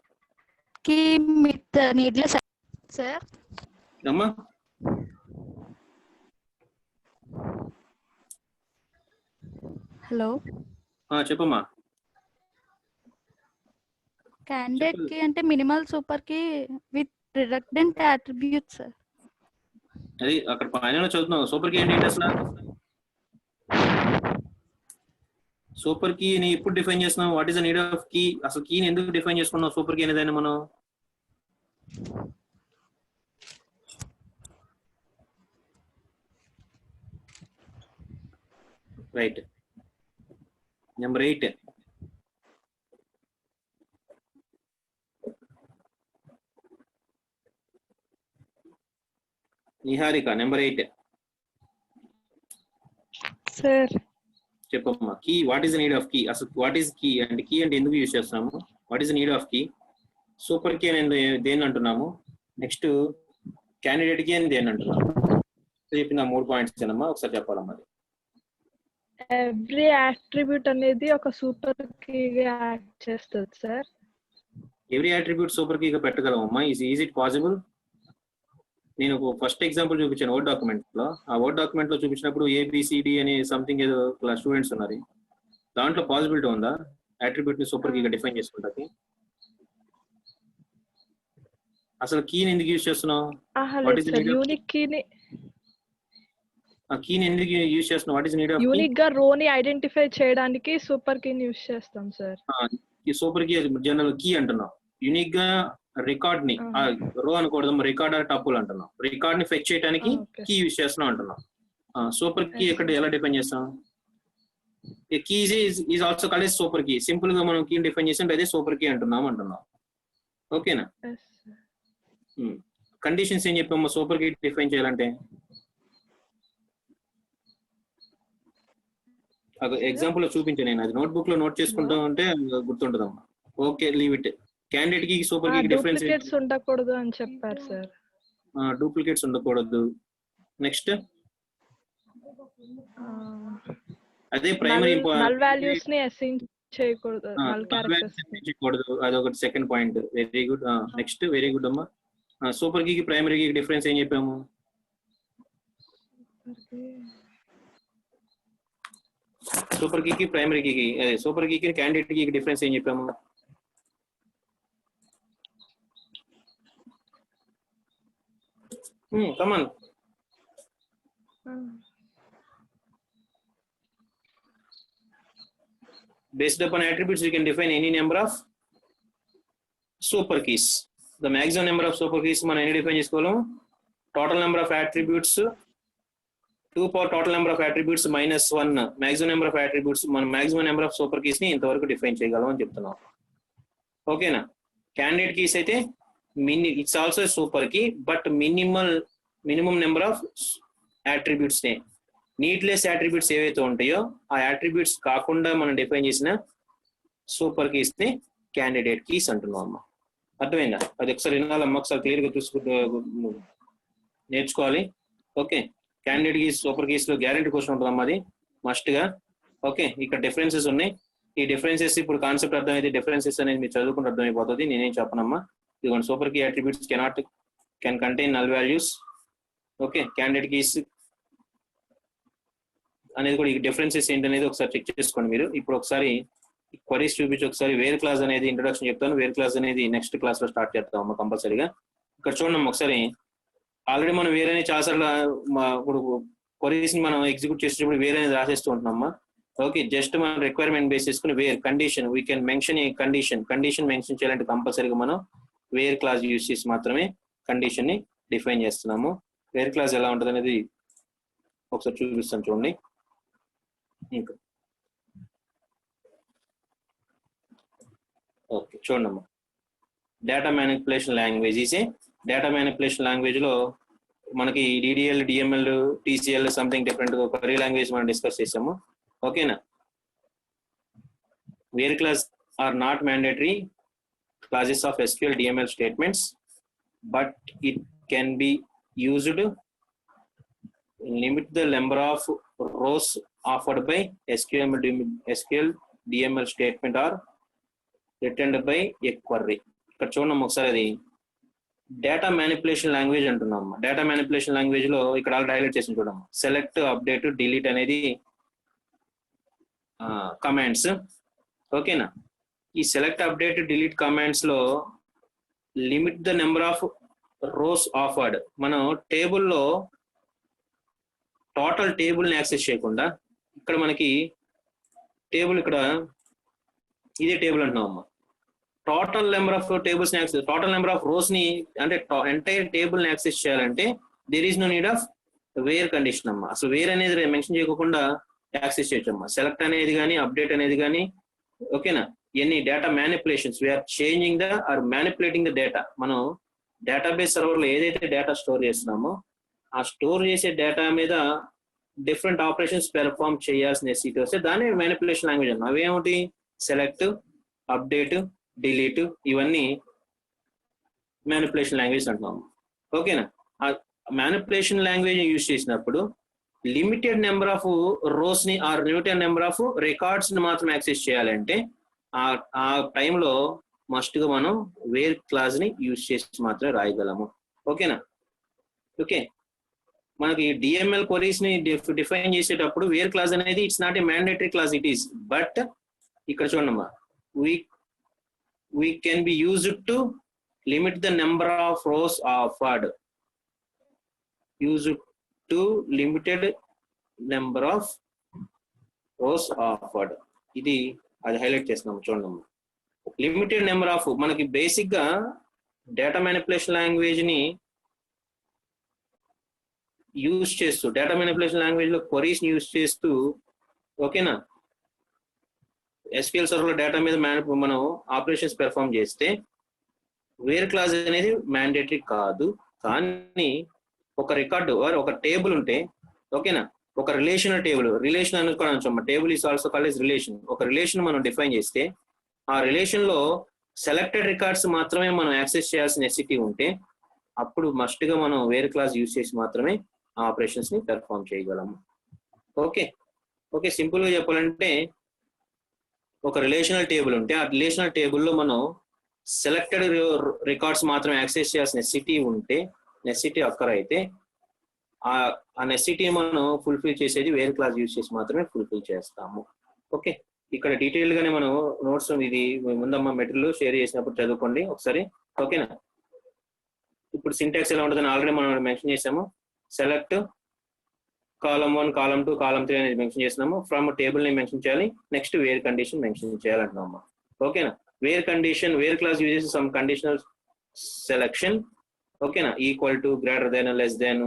S5: సార్
S1: అమ్మా
S5: హలో,
S1: చెప్పమ్మా.
S5: క్యాండిడేట్ కి అంటే minimal super key with redundant attributes sir.
S1: అది అక్కడ పైన చదువుతున్నావు. సూపర్ కీ ఏంటి అసలు? సూపర్ కీ ని ఎప్పుడు డిఫైన్ చేస్తున్నావు? What is the need of key? అసలు కీని ఎందుకు డిఫైన్ చేసుకున్నావు? సూపర్ కీ అనేదాన్ని మనం right. Number 8 Niharika. Number 8
S6: sir.
S1: చెప్పమ్మా. Key, what is the need of key? అసలు వాట్ ఈస్ కీ అంటే కీ అంటే ఎందుకు యూజ్ చేస్తున్నాము? What is the need of key? Super key అని దేని అంటున్నాము? నెక్స్ట్ క్యాండిడేట్ కీ అని దేని అంటున్నాము? చెప్పిన 3 పాయింట్స్ అమ్మా, ఒకసారి చెప్పాలమ్మా.
S6: ఎవ్రీ అట్రిబ్యూట్ అనేది ఒక సూపర్ కీగా యాక్ట్ చేస్తుంది సార్.
S1: ఎవ్రీ అట్రిబ్యూట్ సూపర్ కీగా పెట్టగలమమ్మా? Is it possible? నేను ఫస్ట్ ఎగ్జాంపుల్ చూపించాను వర్డ్ డాక్యుమెంట్ లో. ఆ వర్డ్ డాక్యుమెంట్ లో చూపించినప్పుడు ABCD అని సంథింగ్ ఏదో స్టూడెంట్స్ ఉన్నారు. దాంట్లో పాసిబిలిటీ ఉందా అట్రిబ్యూట్ ని సూపర్ కీగా డిఫైన్ చేసుకుంటాకి? అసలు కీని ఎందుకు యూజ్ చేస్తున్నావు?
S6: యూనిక్ కీని
S1: ఎందుకు యూజ్ చేస్తున్నావు? What is need of key?
S6: Unique గా రోని ఐడెంటిఫై చేయడానికి సూపర్ కీని యూజ్ చేస్తాం సార్.
S1: ఈ సూపర్ కీ జనరల్ కీ అంటున్నాం. యూనిక్ గా రికార్డ్ ని రో అనకూడదు, రికార్డ్ ఆర్ టపుల్ అంటున్నాం. రికార్డ్ ని ఫెచ్ చేయడానికి కీ యూజ్ చేస్తున్నాం అంటున్నాం. సూపర్ కీ ఎక్కడ ఎలా డిఫైన్ చేస్తాం? Key is also called as super key. Simple గా మనం కీ డిఫైన్ చేస్తే అదే సూపర్ కీ అంటున్నాం. ఓకేనా? కండిషన్స్ ఏం చెప్పాము సూపర్ కీ డిఫైన్ చేయాలంటే? ఎగ్జాంపుల్ లో చూపించాను నేను, అది నోట్బుక్ లో నోట్ చేసుకుంటా ఉంటే గుర్తుంటుందమ్మా. Okay, leave it. క్యాండిడేట్ కి సూపర్ కి డిఫరెన్స్
S6: డూప్లికేట్స్ ఉండకూడదు అని చెప్పారు సార్.
S1: డూప్లికేట్స్ ఉండకూడదు. నెక్స్ట్ అదే ప్రైమరీ
S6: నల్ వాల్యూస్ ని అసైన్ చేయకూడదు, నల్ క్యారెక్టర్స్
S1: చేయకూడదు, అది ఒకటి second point. Very good. Next very good అమ్మా. సూపర్ కీ కి ప్రైమరీ కీ డిఫరెన్స్ ఏం చెప్పాము? సూపర్ కీ కి ప్రైమరీ కీ కి సూపర్ కీ కి క్యాండిడేట్ కీ డిఫరెన్స్ ఏం చెప్పాము? Come on. Based upon attributes, you can define any number of super keys. The maximum number of super keys మనం ఎన్ని define చేసుకోలేము? Total number of attributes 2 power total number of attributes minus 1 maximum number of attributes, మనం maximum number of super keys ని ఇంతవరకు define చేయగలం అని చెప్తున్నాం. ఓకేనా? క్యాండిడేట్ కీస్ అయితే it's also super key, but minimum number of attributes నే, needless attributes ఏవైతే ఉంటాయో ఆ అట్రిబ్యూట్స్ కాకుండా మనం డిఫైన్ చేసిన సూపర్ కీస్ ని క్యాండిడేట్ కీస్ అంటున్నాం అమ్మా. అర్థమైందా? అది ఒకసారి వినాలమ్మా, ఒకసారి క్లియర్ గా చూసుకుంటూ నేర్చుకోవాలి. Okay, candidate keys super keys లో గ్యారెంటీ క్వశ్చన్ ఉంటుందమ్మా, అది మస్ట్ గా. ఓకే, ఇక్కడ డిఫరెన్సెస్ ఉన్నాయి. ఈ డిఫరెన్సెస్ ఇప్పుడు కాన్సెప్ట్ అర్థమైతే డిఫరెన్సెస్ అనేది మీరు చదువుకుంటే అర్థమైపోతుంది, నేనేం చెప్పనమ్మా. ఇదిగోండి, super key attributes can contain null values. Okay, candidate keys అనేది కూడా ఈ డిఫరెన్సెస్ ఏంటనేది ఒకసారి చెక్ చేసుకోండి మీరు. ఇప్పుడు ఒకసారి క్వరీస్ చూపించి ఒకసారి వేర్ క్లాస్ అనేది ఇంట్రొడక్షన్ చెప్తాను. వేర్ క్లాస్ అనేది నెక్స్ట్ క్లాస్ లో స్టార్ట్ చేస్తామమ్మా కంపల్సరీగా. ఇక్కడ చూడండి ఒకసారి, ఆల్రెడీ మనం వేరే చాలాసార్లు ఇప్పుడు క్వరీస్ ని మనం ఎగ్జిక్యూట్ చేసేటప్పుడు వేరే అనేది రాసేస్తూ ఉంటున్నామమ్మా. ఓకే, జస్ట్ మనం రిక్వైర్మెంట్ బేస్ చేసుకుని where condition we can mention A condition mention చేయాలంటే కంపల్సరీగా మనం వేర్ క్లాస్ యూజ్ చేసి మాత్రమే కండిషన్ ని డిఫైన్ చేస్తున్నాము. వేర్ క్లాస్ ఎలా ఉంటుంది అనేది ఒకసారి చూపిస్తాను చూడండి. ఇంకా ఓకే చూడండి అమ్మా, data manipulation language is data manipulation language లో మనకి DDL, DML, TCL something different query language మనం డిస్కస్ చేసాము. ఓకేనా? Where clause are not mandatory classes of SQL DML statements, but it can be used limit the number of rows offered by SQL DML statement or returned by a query. ఇక్కడ చూడండి ఒకసారి, అది data manipulation language అంటున్నాం. Data manipulation language లో ఇక్కడ already highlight చేసి చూడమ్మా, select, update, delete అనేది కమాండ్స్. ఓకేనా? ఈ సెలెక్ట్, అప్డేట్, డిలీట్ కమాండ్స్ లో limit the number of rose offered. మనం టేబుల్లో టోటల్ టేబుల్ ని యాక్సెస్ చేయకుండా, ఇక్కడ మనకి టేబుల్, ఇక్కడ ఇదే టేబుల్ అంటున్నాం అమ్మా, టోటల్ నెంబర్ ఆఫ్ టేబుల్స్ ని access, total number of rows ని అంటే ఎంటైర్ టేబుల్ ని యాక్సెస్ చేయాలంటే there is no need of where condition అమ్మా. అసలు వేర్ అనేది మెన్షన్ చేయకుండా యాక్సెస్ చేయొచ్చు అమ్మా. సెలెక్ట్ అనేది కానీ, అప్డేట్ అనేది కానీ. ఓకేనా? ఎన్ని data manipulations, we are changing the or manipulating the data. మనం డేటాబేస్ సర్వర్ లో ఏదైతే డేటా స్టోర్ చేస్తున్నామో ఆ స్టోర్ చేసే డేటా మీద డిఫరెంట్ ఆపరేషన్స్ పెర్ఫార్మ్ చేయాల్సిన నెసిటీ వస్తే దాన్ని మ్యానిపులేషన్ లాంగ్వేజ్ అన్నాం. అవేమిటి? సెలెక్ట్, అప్డేట్, డిలీట్, ఇవన్నీ మ్యానిపులేషన్ లాంగ్వేజ్ అంటున్నాము. ఓకేనా? ఆ మ్యానిపులేషన్ లాంగ్వేజ్ యూజ్ చేసినప్పుడు లిమిటెడ్ నెంబర్ ఆఫ్ రోస్ ని or limited number of records ని మాత్రం యాక్సెస్ చేయాలంటే ఆ టైంలో మస్ట్ గా మనం వేర్ క్లాస్ ని యూజ్ చేసి మాత్రమే రాయగలము. ఓకేనా? ఓకే, మనకి డిఎంఎల్ క్వరీస్ ని డిఫైన్ చేసేటప్పుడు వేర్ క్లాస్ అనేది it's not a mandatory class, it is. But ఇక్కడ చూడమ్మా, we can be used to limit the number of rows offered. Used to limited number of rows offered. ఇది అది highlight చేస్తున్నాము చూడండి. Limited number of, మనకి basic గా data manipulation language ని use చేస్తూ, డేటా మ్యానిపులేషన్ లాంగ్వేజ్ లో క్వరీస్ ని యూజ్ చేస్తూ, ఓకేనా, ఎస్క్యూఎల్ సర్వర్ లో డేటా మీద మనం ఆపరేషన్స్ పెర్ఫామ్ చేస్తే వేర్ క్లాస్ అనేది మ్యాండేటరీ కాదు. కానీ ఒక రికార్డు ఒక టేబుల్ ఉంటే, ఓకేనా, ఒక రిలేషనల్ టేబుల్, రిలేషన్ అనుకోవడం table is also called yes relation. ఒక రిలేషన్ మనం డిఫైన్ చేస్తే ఆ రిలేషన్ లో సెలెక్టెడ్ రికార్డ్స్ మాత్రమే మనం యాక్సెస్ చేయాల్సిన నెసెసిటీ ఉంటే అప్పుడు మస్ట్ గా మనం వేరే క్లాస్ యూజ్ చేసి మాత్రమే ఆ ఆపరేషన్స్ ని పెర్ఫామ్ చేయగలము. ఓకే ఓకే, సింపుల్ గా చెప్పాలంటే ఒక రిలేషనల్ టేబుల్ ఉంటే ఆ రిలేషనల్ టేబుల్లో మనం సెలెక్టెడ్ రికార్డ్స్ మాత్రమే యాక్సెస్ చేయాల్సిన నెసెసిటీ అక్కర్ అయితే ఆ నెసెసిటీ మనం ఫుల్ఫిల్ చేసేది వేరే క్లాస్ యూజ్ చేసి మాత్రమే ఫుల్ఫిల్ చేస్తాము. ఓకే, ఇక్కడ డీటెయిల్ గానే మనం నోట్స్ ఇది ముందమ్మ మెటీరియల్ షేర్ చేసినప్పుడు చదువుకోండి ఒకసారి. ఓకేనా, ఇప్పుడు సింటాక్స్ ఎలా ఉంటుందని ఆల్రెడీ మనం మెన్షన్ చేసాము. సెలెక్ట్ కాలమ్ 1, కాలమ్ 2, కాలమ్ 3 అనేది మెన్షన్ చేస్తున్నాము. ఫ్రమ్ టేబుల్ ని మెన్షన్ చేయాలి. నెక్స్ట్ వేర్ కండిషన్ మెన్షన్ చేయాలంటున్నాము. ఓకేనా, where condition, where clause use చేసి సమ్ కండిషనల్ సెలెక్షన్. ఓకేనా, equal to, greater than, less than,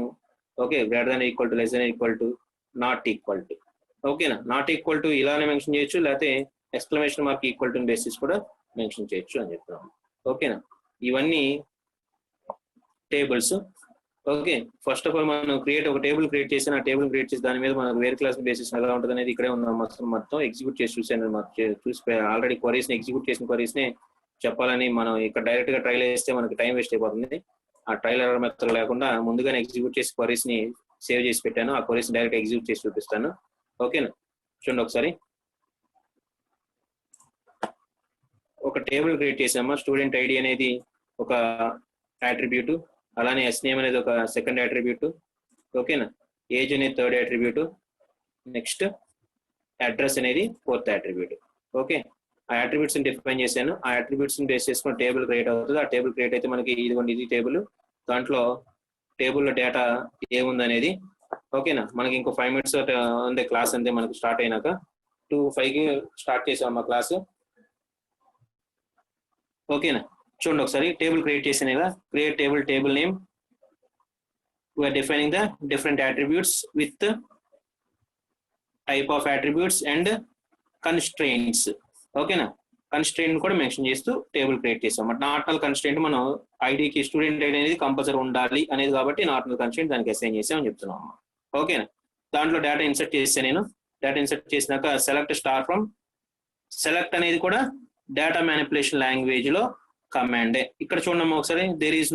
S1: okay, greater than, equal to, less than, equal to, not equal to. ఓకేనా, not equal to ఇలానే mention చేయొచ్చు, లేకపోతే exclamation mark equal to basis కూడా mention చేయొచ్చు అని చెప్తున్నాము. ఓకేనా, ఇవన్నీ tables. Okay, first of all మనం ఒక టేబుల్ క్రియేట్ చేసి ఆ టేబుల్ క్రియేట్ చేసి దాని మీద మనకు వేరే క్లాస్ బేసిస్ ఎలా ఉంటుంది అనేది ఇక్కడే ఉన్నాం. మొత్తం ఎగ్జిక్యూట్ చేసి చూసాను, చూసి ఆల్రెడీ క్వరీస్ ని ఎగ్జిక్యూట్ చేసిన క్వరీస్ ని చెప్పాలని మనం ఇక్కడ డైరెక్ట్ గా ట్రైల్ చేస్తే మనకి టైం వేస్ట్ అయిపోతుంది. ఆ ట్రైల్ ఎర్రర్ మెథడ్ లేకుండా ముందుగానే ఎగ్జిక్యూట్ చేసి క్వరీస్ ని సేవ్ చేసి పెట్టాను. ఆ క్వరీస్ డైరెక్ట్ ఎగ్జిక్యూట్ చేసి చూపిస్తాను. ఓకేనా, చూడండి ఒకసారి. ఒక టేబుల్ క్రియేట్ చేసామా. స్టూడెంట్ ఐడి అనేది ఒక అట్రిబ్యూట్, అలానే ఎస్నేమ్ అనేది ఒక సెకండ్ అట్రిబ్యూట్. ఓకేనా, ఏజ్ అనేది థర్డ్ అట్రిబ్యూట్, నెక్స్ట్ అడ్రస్ అనేది ఫోర్త్ అట్రిబ్యూట్. ఓకే, ఆ అట్రిబ్యూట్స్ ని డిఫైన్ చేశాను. ఆ అట్రిబ్యూట్స్ ని బేస్ చేసుకుని టేబుల్ క్రియేట్ అవుతుంది. ఆ టేబుల్ క్రియేట్ అయితే మనకి ఇదిగోండి ఇది టేబుల్. దాంట్లో టేబుల్లో డేటా ఏముందనేది. ఓకేనా, మనకి ఇంకో 5 minutes ఉంది క్లాస్ అంతే మనకి స్టార్ట్ అయినాక. 2:05కి స్టార్ట్ చేసాం మా క్లాస్. ఓకేనా, చూడండి ఒకసారి టేబుల్ క్రియేట్ చేసిన కదా. Create table name, we are defining the different attributes with type of attributes and constraints. ఓకేనా, కన్స్ట్రెయింట్ కూడా మెన్షన్ చేస్తూ టేబుల్ క్రియేట్ చేసాం. నార్మల్ కన్స్ట్రెయింట్ మనం ఐడికి స్టూడెంట్ ఐడి అనేది కంపల్సరీ ఉండాలి అనేది కాబట్టి నార్మల్ కన్స్ట్రెయింట్ దానికి అసైన్ చేసామని చెప్తున్నాం. ఓకేనా, దాంట్లో డేటా ఇన్సర్ట్ చేస్తే నేను డేటా ఇన్సర్ట్ చేసినాక సెలెక్ట్ స్టార్ ఫ్రమ్, సెలెక్ట్ అనేది కూడా డేటా మ్యానిపులేషన్ లాంగ్వేజ్ లో కమాండే. ఇక్కడ చూడమ్మా ఒకసారి. There is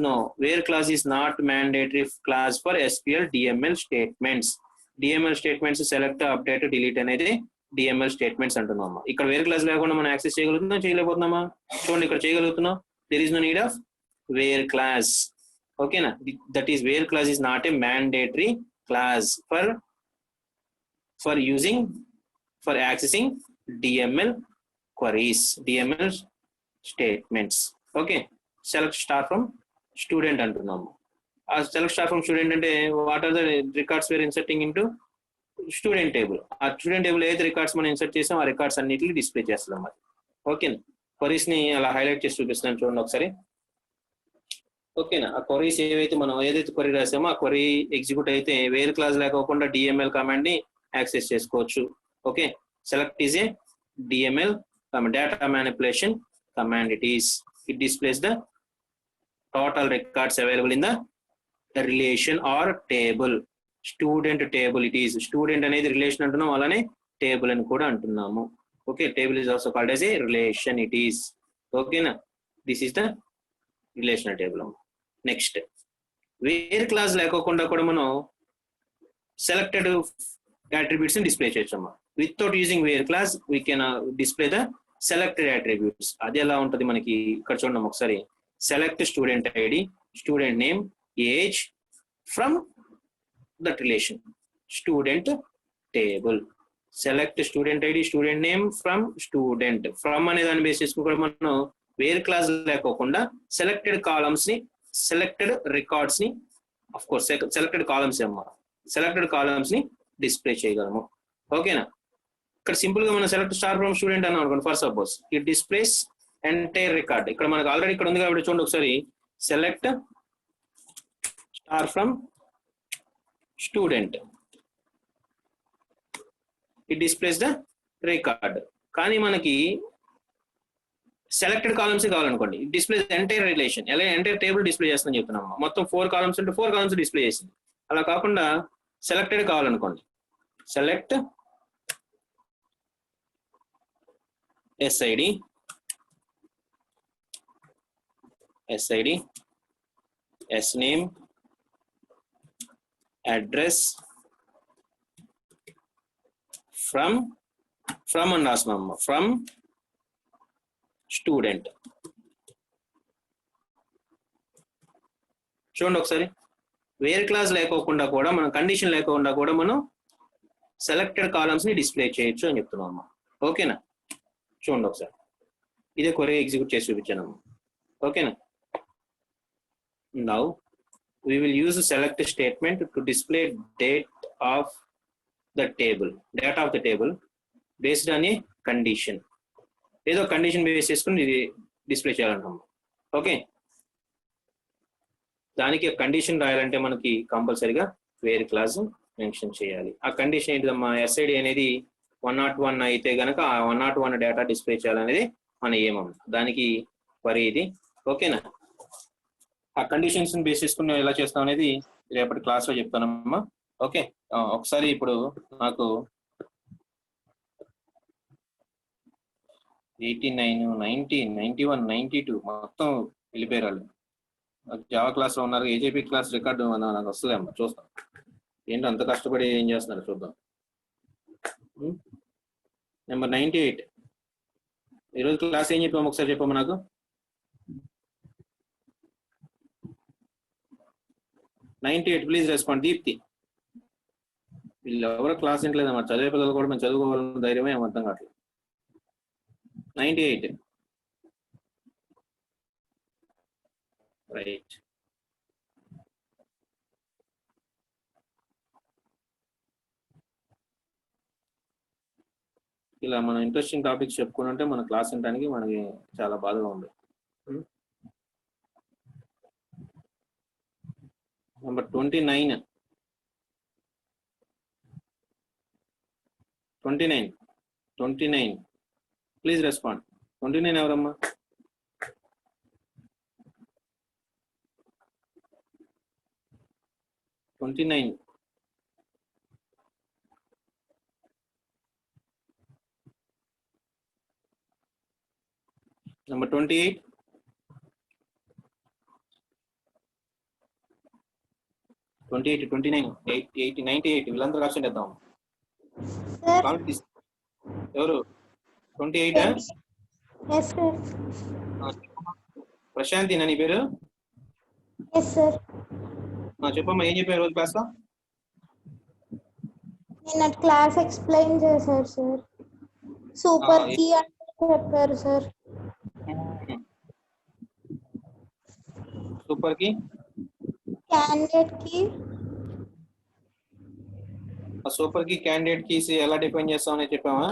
S1: no where clause is not mandatory clause for SQL DML statements. DML statements select, update, delete అనేది డిఎంఎల్ స్టేట్మెంట్స్ అంటున్నామా. ఇక్కడ వేరే క్లాస్ లేకుండా మనం యాక్సెస్ చేయగలుగుతున్నాం, చేయలేకపోతున్నామా? చూడండి ఇక్కడ చేయగలుగుతున్నాం. There is no need of where clause. ఓకేనా, that is where clause is not a mandatory clause for accessing DML queries, DML statements. Okay, select star from student అంటున్నాము. ఆ select star from student అంటే what are the records we're inserting into student table. ఆ student table ఏదైతే records మనం insert చేసాం ఆ records అన్నిటిని display చేస్తున్నాం మరి. ఓకేనా, క్వరీస్ ని అలా హైలైట్ చేసి చూపిస్తున్నాను చూడండి ఒకసారి. ఓకేనా, ఆ క్వరీస్ ఏవైతే మనం ఏదైతే క్వరీ రాసామో ఆ క్వరీ ఎగ్జిక్యూట్ అయితే వేరే క్లాస్ లేకోకుండా DML కమాండ్ ని యాక్సెస్ చేసుకోవచ్చు. Okay, select is a DML data manipulation command. It displays the total records available in the relation or table. Student table it is. Student అనేది relation అంటున్నాం, అలానే table అని కూడా అంటున్నాము. Okay, table is also called as a relation it is. Okay na, this is the relational table. Next, where clause లేకోకుండా కూడా మనం selected attributes ని డిస్ప్లే చేయొచ్చమ్మా. Without using where clause we can display the selected attributes. అది ఎలా ఉంటుంది మనకి ఇక్కడ చూడండి ఒకసారి. Select student ID, student name, age from that relation student table. Select student ID, student name from student. From అనే దాన్ని బేస్ చేసుకుని కూడా మనం వేర్ క్లాస్ లేకోకుండా సెలెక్టెడ్ కాలమ్స్ ని, సెలెక్టెడ్ రికార్డ్స్ ని, ఆఫ్ కోర్స్ సెలెక్టెడ్ కాలమ్స్ అమ్మా, సెలెక్టెడ్ కాలమ్స్ ని డిస్ప్లే చేయగలము. ఓకేనా, ఇక్కడ సింపుల్ గా మనం సెలెక్ట్ స్టార్ ఫ్రమ్ స్టూడెంట్ అన్నాం అనుకోండి. For suppose it displays entire record. ఇక్కడ మనకు ఆల్రెడీ ఇక్కడ ఉంది కాబట్టి చూడండి ఒకసారి. Select star from student, it displays the record. కానీ మనకి సెలెక్టెడ్ కాలమ్స్ కావాలనుకోండి, ఇట్ డిస్ప్లేస్ ఎంటైర్ రిలేషన్. ఎలా ఎంటైర్ టేబుల్ డిస్ప్లే చేస్తుందని చెప్తున్నాం. మొత్తం 4 కాలమ్స్ ఉంటే 4 కాలమ్స్ డిస్ప్లే చేసింది. అలా కాకుండా సెలెక్టెడ్ కావాలనుకోండి, select SID SName address from అని రాస్తున్నాం, ఫ్రమ్ స్టూడెంట్. చూడండి ఒకసారి, వేర్ క్లాస్ లేకోకుండా కూడా మనం కండిషన్ లేకుండా కూడా మనం సెలెక్టెడ్ కాలమ్స్ ని డిస్ప్లే చేయొచ్చు అని చెప్తున్నాం అమ్మా. ఓకేనా? చూడండి ఒకసారి, ఇదే కొరే ఎగ్జిక్యూట్ చేసి చూపించాను. ఓకేనా? Now we will use a select statement to display date of the table based on a condition. ఏదో కండిషన్ బేస్ చేసుకుని ఇది డిస్ప్లే చేయాలంటాం. ఓకే, దానికి కండిషన్ రాయాలంటే మనకి కంపల్సరీగా వేర్ క్లాస్ మెన్షన్ చేయాలి. ఆ కండిషన్ ఏంటిదమ్మా? SID అనేది 101 అయితే గనక ఆ 101 డేటా డిస్ప్లే చేయాలనేది మన ఏమం. దానికి వరి ఇది. ఓకేనా? ఆ కండిషన్స్ బేస్ చేసుకుని ఎలా చేస్తాం అనేది రేపటి క్లాస్ లో చెప్తానమ్మా. ఓకే, ఒకసారి ఇప్పుడు నాకు 89, 90, 91, 92 మొత్తం వెళ్ళిపోయారు వాళ్ళు. జావా క్లాస్ లో ఉన్నారు. AJP క్లాస్ రికార్డు నాకు వస్తుంది అమ్మా, చూస్తాం ఏంటో అంత కష్టపడి ఏం చేస్తున్నారు చూద్దాం. నెంబర్ 98 ఈరోజు క్లాస్ ఏం చెప్పాము ఒకసారి చెప్పమ్మా నాకు. 98 ప్లీజ్ రెస్పాండ్. దీప్తి. వీళ్ళు ఎవరో క్లాస్ ఏంటలేదమ్మా, చదివే పిల్లలు కూడా మేము చదువుకోవాలన్న ధైర్యమే అర్థం కావట్లేదు. 98 రైట్. ఇలా మనం ఇంట్రెస్టింగ్ టాపిక్స్ చెప్పుకుంటే మన క్లాస్ వినడానికి మనకి చాలా బాధగా ఉంది. Number 29 please respond. 29 ఎవరమ్మా? నెంబర్ 28 29 80 98 వీళ్ళందరూ రాసి చేద్దాం. ఎవరు 28? ప్రశాంతి నా నీ పేరు? చెప్పమ్మా, ఏం చెప్పారు రోజు క్లాస్ లో?
S7: నిన్న క్లాస్ ఎక్స్ప్లెయిన్ చేశారు సార్. సూపర్ కీ అంటే చెప్పారు సార్.
S1: సూపర్ కీ,
S7: క్యాండిడేట్ కి,
S1: సూపర్ కీ క్యాండిడేట్ కీస్ ఎలా డిఫైన్ చేస్తామని చెప్పామా?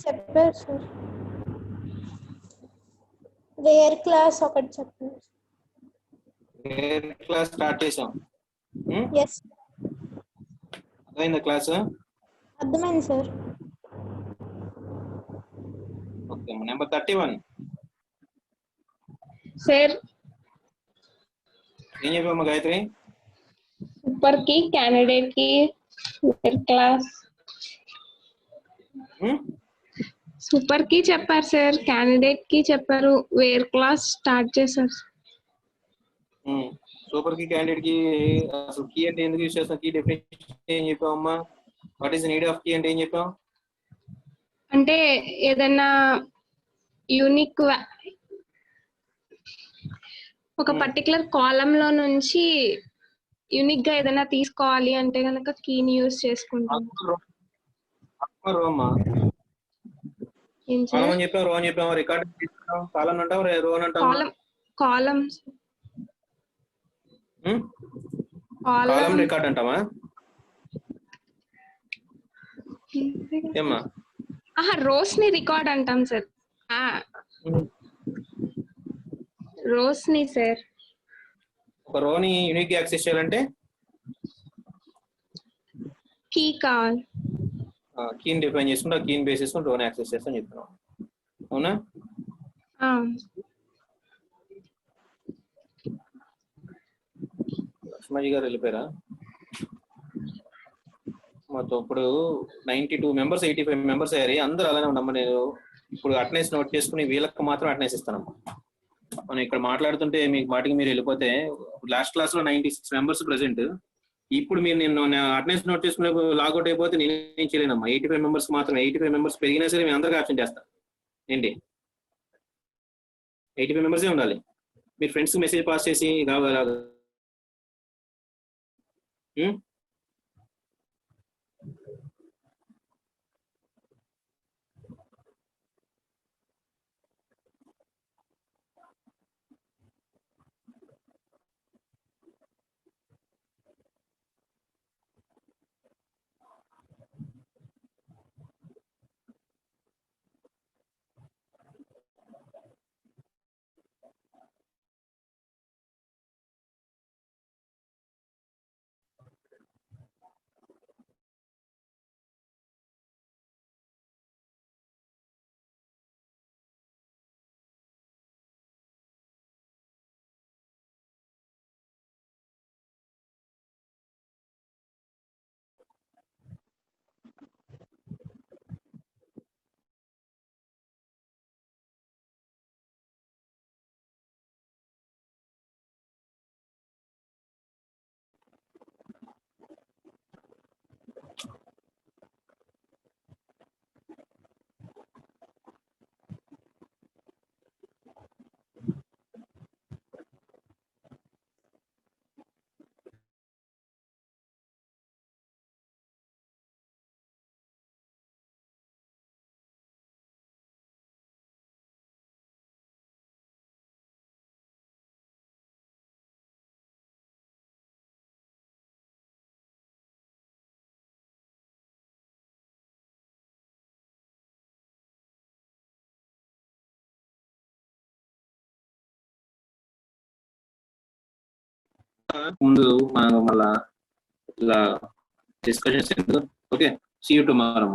S7: చెప్పారు సార్. వేర్ క్లాస్ ఒకటి చెప్పారు.
S1: వేర్ క్లాస్ స్టార్ట్ చేసాం.
S7: ఎస్,
S1: అర్థమైందా క్లాస్?
S7: అర్థమైంది సార్.
S1: Okay, number 31
S8: sir.
S1: ఏం చెప్పామా గాయత్రి?
S8: సూపర్ కి, క్యాండిడేట్ కి, వేర్ క్లాస్. సూపర్ కి చెప్పారు సార్, క్యాండిడేట్ కి చెప్పారు, వేర్ క్లాస్ స్టార్ట్ చేశారు.
S1: సూపర్ కీ క్యాండిడేట్ కి అసలు కీ అంటే ఎందుకు యూజ్ చేస్తాం? కీ డెఫినిషన్ ఏం చెప్పామమ్మా? What is the need of key అంటే ఏం చెప్పాం?
S8: అంటే ఏదైనా యూనిక్ ఒక పర్టికులర్ కాలం లో నుంచి యూనిక్ గా ఏదైనా తీసుకోవాలి అంటే గనక కీని యూజ్ చేసుకుంటాం.
S1: కాలం చెప్పాం, రో అని చెప్పాం, రికార్డ్ కాలం అంటాం, రో అని అంటాం.
S8: కాలమ్స్,
S1: కాలం రికార్డ్ అంటామా? ఏమ్మా?
S8: రోస్ ని రికార్డ్ అంటాం సార్. రోస్ ని సార్.
S1: ఒక రోని యూనిక్ యాక్సెస్ చేయాలంటే
S8: కీ కావాలి.
S1: కీని డిఫైన్ చేసుకుంటే ఆ కీని బేస్ చేసుకుని రోని యాక్సెస్ చేస్తాను చెప్తున్నాం. అవునా? లక్ష్మాజీ గారు వెళ్ళిపోయారా? మొత్తం ఇప్పుడు 92 మెంబర్స్ 85 మెంబర్స్ అయ్యారు, అందరూ అలానే ఉన్నాము. నేను ఇప్పుడు అటెండెన్స్ నోట్ చేసుకుని వీళ్ళకి మాత్రం అటెండెన్స్ ఇస్తానమ్మా. మనం ఇక్కడ మాట్లాడుతుంటే మీకు మాటికి మీరు వెళ్ళిపోతే, లాస్ట్ క్లాస్ లో 96 మెంబర్స్ ప్రెసెంట్. ఇప్పుడు మీరు నేను అటెండెన్స్ నోట్ చేసుకునే లాగౌట్ అయిపోతే నేనేం చేయలేనమ్మా. 85 మెంబర్స్ మాత్రం, 85 మెంబర్స్ పెరిగినా సరే మేము అందరికీ ఆప్షన్ చేస్తాం. ఏంటి 85 మెంబర్సే ఉండాలి. మీరు ఫ్రెండ్స్ మెసేజ్ పాస్ చేసి రావాలి. ముందు మనం మళ్ళా ఇలా discussions. Okay, see you tomorrow.